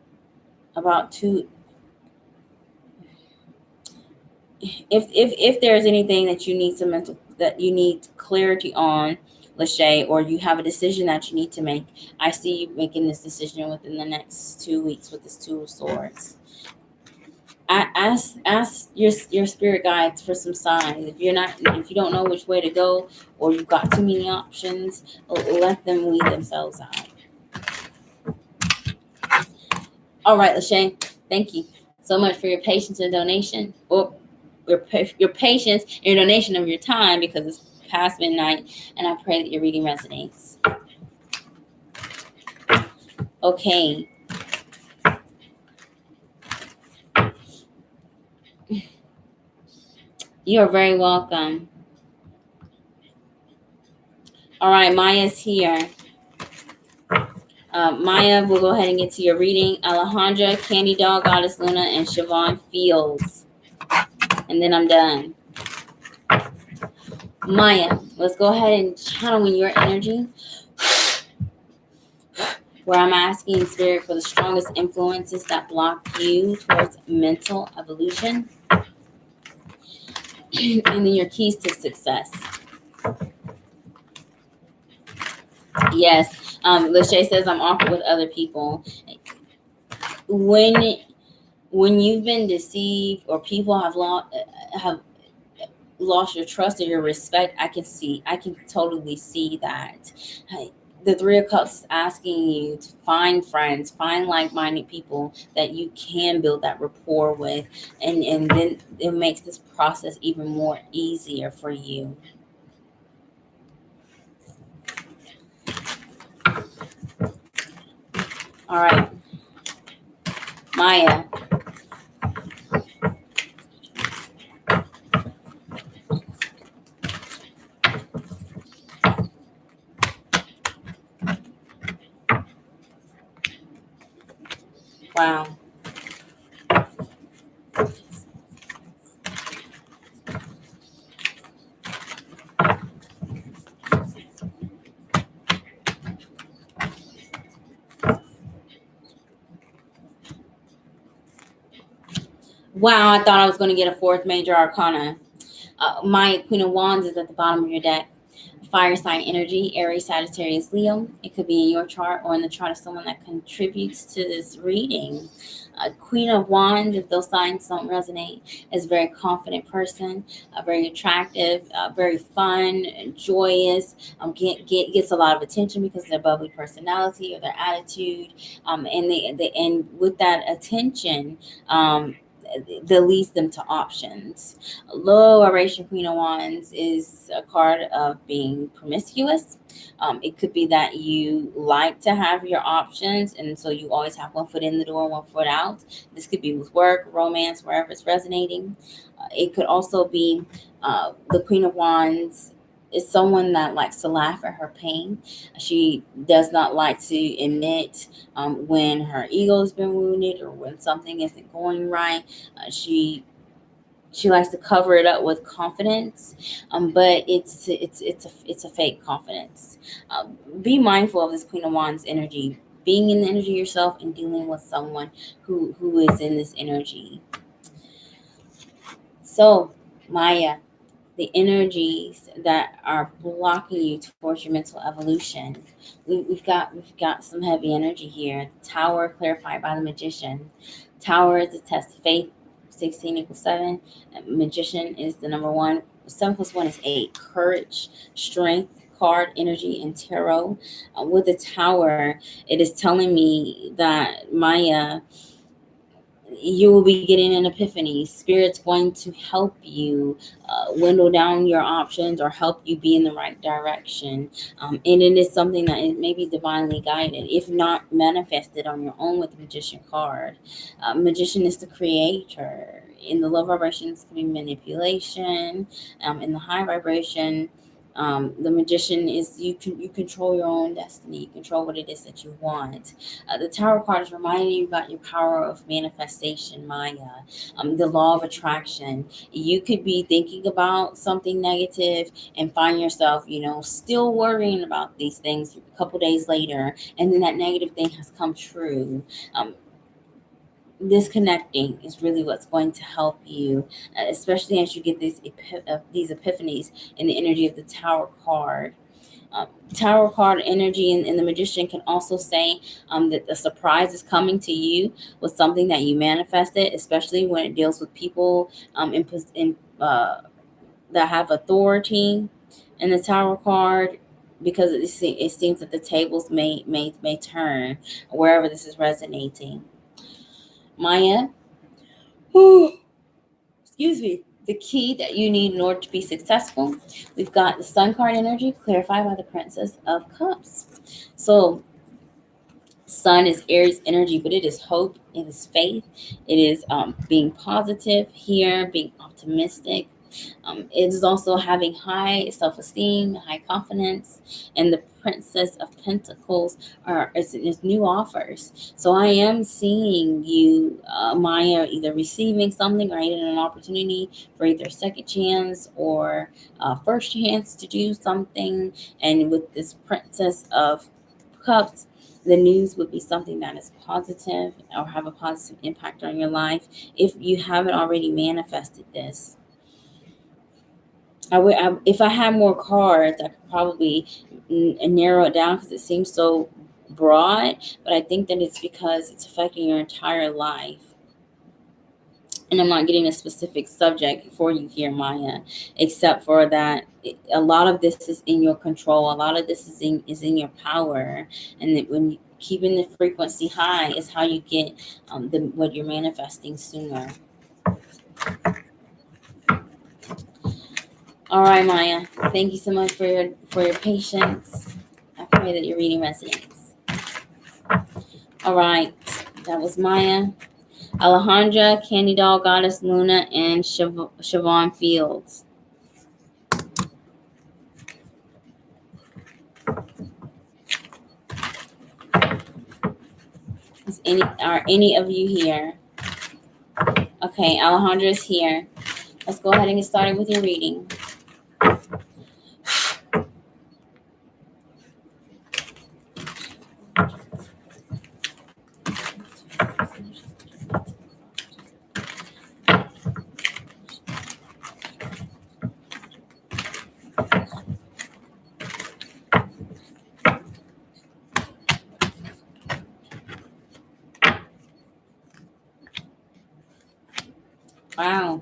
about to. If there's anything that you need that you need clarity on, Lachey, or you have a decision that you need to make, I see you making this decision within the next 2 weeks with this Two of Swords. Ask your spirit guides for some signs. If you don't know which way to go, or you've got too many options, let them weed themselves out. All right, Lachey, thank you so much for your patience and donation, or your patience and your donation of your time, because it's past midnight, and I pray that your reading resonates. Okay. You are very welcome. All right, Maya's here. Maya, we'll go ahead and get to your reading. Alejandra, Candy Dog, Goddess Luna, and Siobhan Fields. And then I'm done. Maya, let's go ahead and channel in your energy, where I'm asking Spirit for the strongest influences that block you towards mental evolution. And then your keys to success. Yes. Lachey says I'm awkward with other people. When you've been deceived or people have lost your trust or your respect, I can totally see that. Hey, the Three of Cups is asking you to find friends, find like-minded people that you can build that rapport with, and then it makes this process even more easier for you. All right, Maya. Wow. Wow, I thought I was going to get a fourth major arcana. My Queen of Wands is at the bottom of your deck. Fire sign energy, Aries, Sagittarius, Leo. It could be in your chart or in the chart of someone that contributes to this reading. Queen of Wands, if those signs don't resonate, is a very confident person, very attractive, very fun, joyous, gets a lot of attention because of their bubbly personality or their attitude. And with that attention, that leads them to options. Low vibration Queen of Wands is a card of being promiscuous. It could be that you like to have your options, and so you always have one foot in the door, one foot out. This could be with work, romance, wherever it's resonating. It could also be the Queen of Wands is someone that likes to laugh at her pain. She does not like to admit when her ego has been wounded or when something isn't going right. She likes to cover it up with confidence, but it's a fake confidence. Be mindful of this Queen of Wands energy, being in the energy yourself and dealing with someone who is in this energy. So, Maya, the energies that are blocking you towards your mental evolution. We've got some heavy energy here. Tower clarified by the Magician. Tower is a test of faith. 16 equals 7. Magician is the number one. 7 plus 1 is 8. Courage, strength, card, energy, and tarot. With the tower, it is telling me that Maya, you will be getting an epiphany. Spirit's going to help you window down your options or help you be in the right direction. And it is something that is maybe divinely guided, if not manifested on your own with the Magician card. Magician is the creator. In the low vibrations, can be manipulation. In the high vibration, the magician is you control your own destiny. You control what it is that you want. The Tower card is reminding you about your power of manifestation, Maya. The law of attraction. You could be thinking about something negative and find yourself, still worrying about these things a couple days later, and then that negative thing has come true. Um, Disconnecting is really what's going to help you, especially as you get these epiphanies in the energy of the Tower card. Tower card energy and the Magician can also say that the surprise is coming to you with something that you manifested, especially when it deals with people that have authority. In the Tower card, because it seems that the tables may turn wherever this is resonating. Maya, whew, excuse me. The key that you need in order to be successful, we've got the Sun card energy clarified by the Princess of Cups. So Sun is Aries energy, but it is hope, it is faith, it is being positive here, being optimistic. It is also having high self-esteem, high confidence, and the Princess of Pentacles is new offers. So I am seeing you, Maya, either receiving something or either an opportunity for either second chance or first chance to do something. And with this Princess of Cups, the news would be something that is positive or have a positive impact on your life if you haven't already manifested this. if I had more cards, I could probably narrow it down because it seems so broad. But I think that it's because it's affecting your entire life. And I'm not getting a specific subject for you here, Maya, except for that a lot of this is in your control. A lot of this is in your power, and that when you keeping the frequency high is how you get what you're manifesting sooner. All right, Maya. Thank you so much for your patience. I pray that your reading resonates. All right, that was Maya, Alejandra, Candy Doll, Goddess Luna, and Siobhan Fields. Are any of you here? Okay, Alejandra's here. Let's go ahead and get started with your reading. Wow.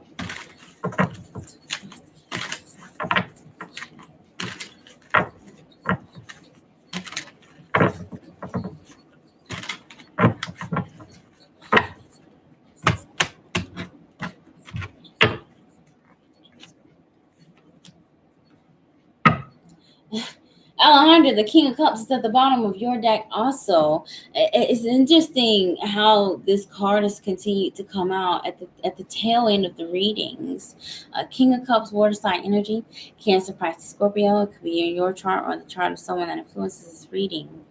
Alejandra, the King of Cups is at the bottom of your deck also. It's interesting how this card has continued to come out at the tail end of the readings. King of Cups, water sign energy, Cancer, Pisces, Scorpio. It could be in your chart or the chart of someone that influences this reading.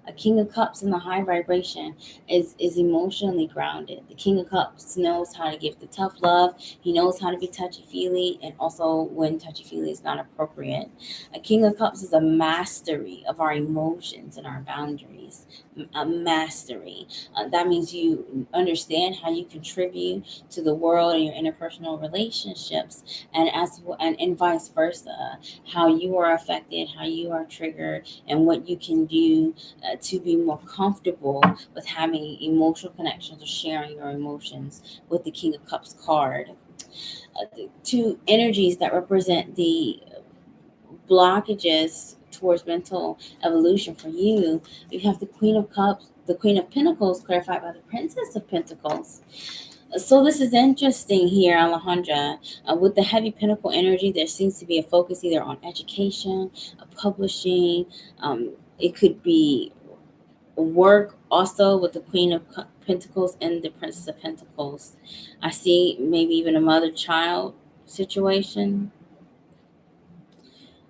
A King of Cups in the high vibration is emotionally grounded. The King of Cups knows how to give the tough love. He knows how to be touchy-feely, and also when touchy-feely is not appropriate. A King of Cups is a mastery of our emotions and our boundaries. A mastery. That means you understand how you contribute to the world and your interpersonal relationships, and vice versa. How you are affected, how you are triggered, and what you can do to be more comfortable with having emotional connections or sharing your emotions with the King of Cups card. The two energies that represent the blockages towards mental evolution for you. You have the Queen of Cups, the Queen of Pentacles, clarified by the Princess of Pentacles. So this is interesting here, Alejandra. With the heavy pentacle energy, there seems to be a focus either on education, publishing. It could be work also with the Queen of Pentacles and the Princess of Pentacles. I see maybe even a mother-child situation.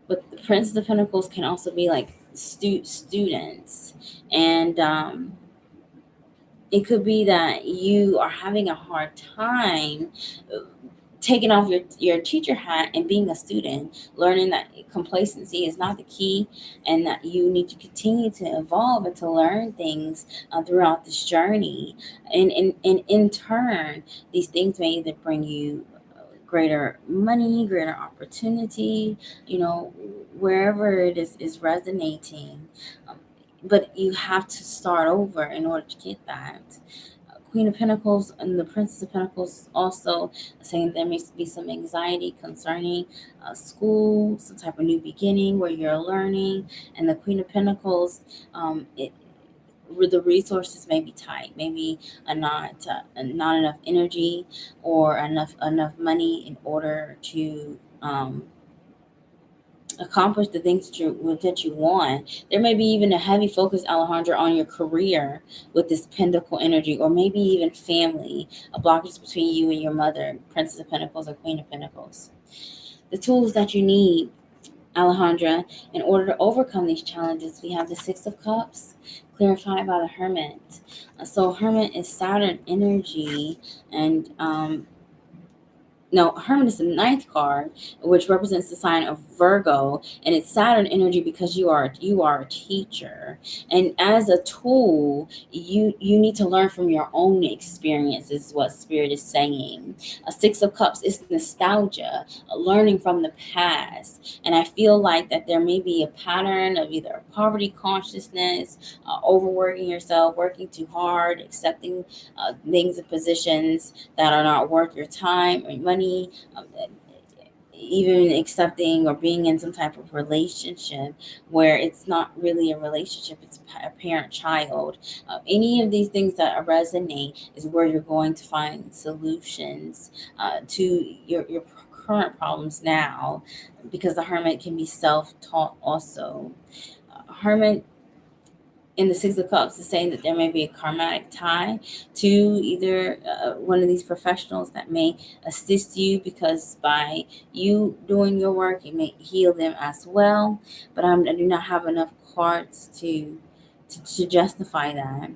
But the Prince of Pentacles can also be like students, and it could be that you are having a hard time taking off your teacher hat and being a student, learning that complacency is not the key, and that you need to continue to evolve and to learn things throughout this journey. And in turn, these things may either bring you greater money, greater opportunity, wherever it is resonating. Um, but you have to start over in order to get that. Queen of Pentacles and the Princess of Pentacles also saying there may be some anxiety concerning school, some type of new beginning where you're learning. And the Queen of Pentacles, the resources may be tight, maybe not enough energy or enough money in order to accomplish the things that you want. There may be even a heavy focus, Alejandra, on your career with this Pentacle energy, or maybe even family, a blockage between you and your mother, Princess of Pentacles or Queen of Pentacles. The tools that you need, Alejandra, in order to overcome these challenges, we have the Six of Cups, clarified by the Hermit. So Hermit is Saturn energy, and no, Hermit is the ninth card, which represents the sign of Virgo, and it's Saturn energy because you are a teacher, and as a tool, you need to learn from your own experiences. Is what Spirit is saying. A Six of Cups is nostalgia, learning from the past, and I feel like that there may be a pattern of either poverty consciousness, overworking yourself, working too hard, accepting things and positions that are not worth your time or money, even accepting or being in some type of relationship where it's not really a relationship, it's a parent child. Any of these things that resonate is where you're going to find solutions to your current problems now, because the Hermit can be self-taught also. Hermit in the Six of Cups is saying that there may be a karmatic tie to either one of these professionals that may assist you, because by you doing your work, it may heal them as well. But I do not have enough cards to justify that.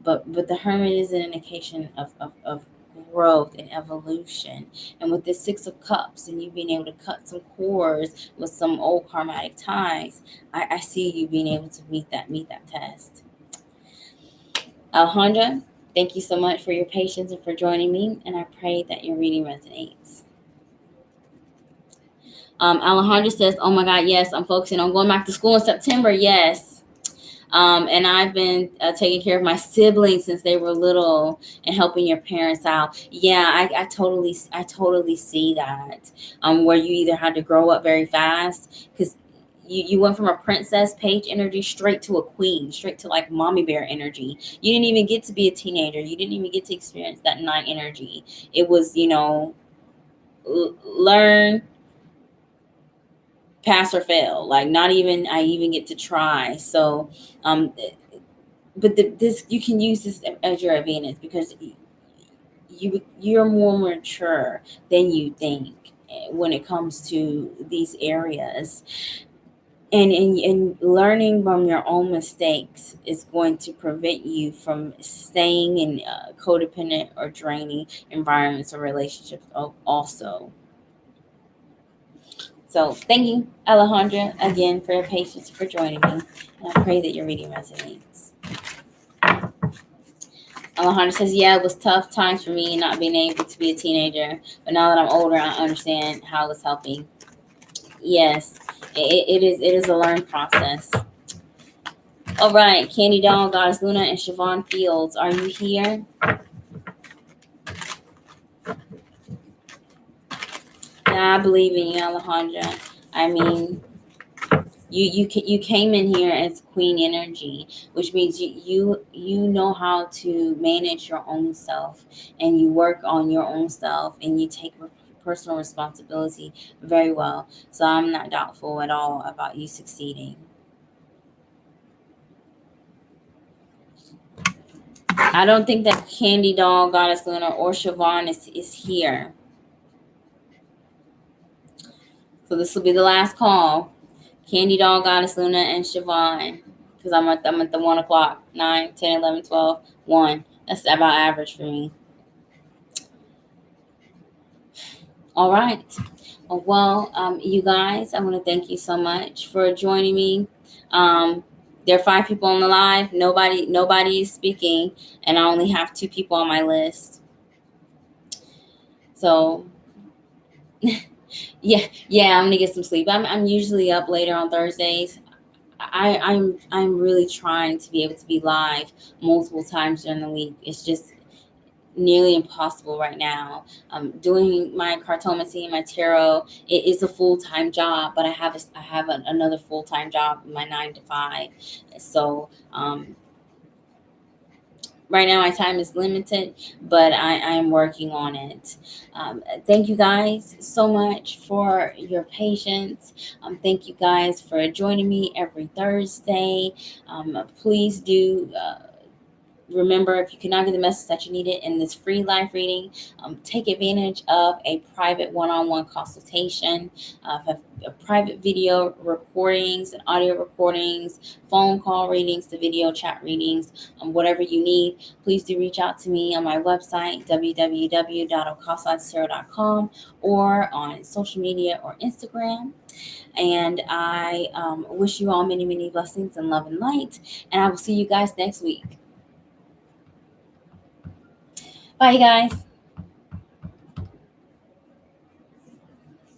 But the Hermit is an indication of growth and evolution. And with this Six of Cups and you being able to cut some cords with some old karmatic ties, I see you being able to meet that test. Alejandra, thank you so much for your patience and for joining me, and I pray that your reading resonates. Alejandra says, "Oh my God, yes, I'm focusing on going back to school in September. Yes." And I've been taking care of my siblings since they were little and helping your parents out. Yeah, I totally see that. Where you either had to grow up very fast because you went from a princess page energy straight to a queen, straight to like mommy bear energy. You didn't even get to be a teenager. You didn't even get to experience that nine energy. It was, learn, pass or fail. Like not even I even get to try. So um but this you can use this as your advantage because you're more mature than you think when it comes to these areas, and learning from your own mistakes is going to prevent you from staying in codependent or draining environments or relationships also. So thank you, Alejandra, again for your patience, for joining me, and I pray that your reading resonates. Alejandra says, yeah, it was tough times for me not being able to be a teenager, but now that I'm older, I understand how it's helping. Yes, it is a learned process. All right, Candy Doll, Goddess Luna, and Siobhan Fields, are you here? Yeah, I believe in you, Alejandra. I mean, you came in here as queen energy, which means you know how to manage your own self, and you work on your own self, and you take personal responsibility very well. So I'm not doubtful at all about you succeeding. I don't think that Candy Doll, Goddess Luna, or Siobhan is here. So this will be the last call. Candy Doll, Goddess Luna, and Siobhan. Because I'm at the 1 o'clock, 9, 10, 11, 12, 1. That's about average for me. All right. Well, you guys, I want to thank you so much for joining me. There are 5 people on the live. Nobody is speaking, and I only have 2 people on my list. So yeah, I'm gonna get some sleep. I'm usually up later on Thursdays. I'm really trying to be able to be live multiple times during the week. It's just nearly impossible right now. Doing my cartomancy and my tarot, it is a full-time job, but I have another full-time job, my 9 to 5. So right now my time is limited, but I am working on it. Thank you guys so much for your patience. Thank you guys for joining me every Thursday. Please do remember, if you cannot get the message that you needed in this free live reading, take advantage of a private one-on-one consultation, a private video recordings and audio recordings, phone call readings, the video chat readings, whatever you need. Please do reach out to me on my website, www.ocasadcero.com, or on social media or Instagram. And I wish you all many, many blessings and love and light. And I will see you guys next week. Bye, guys.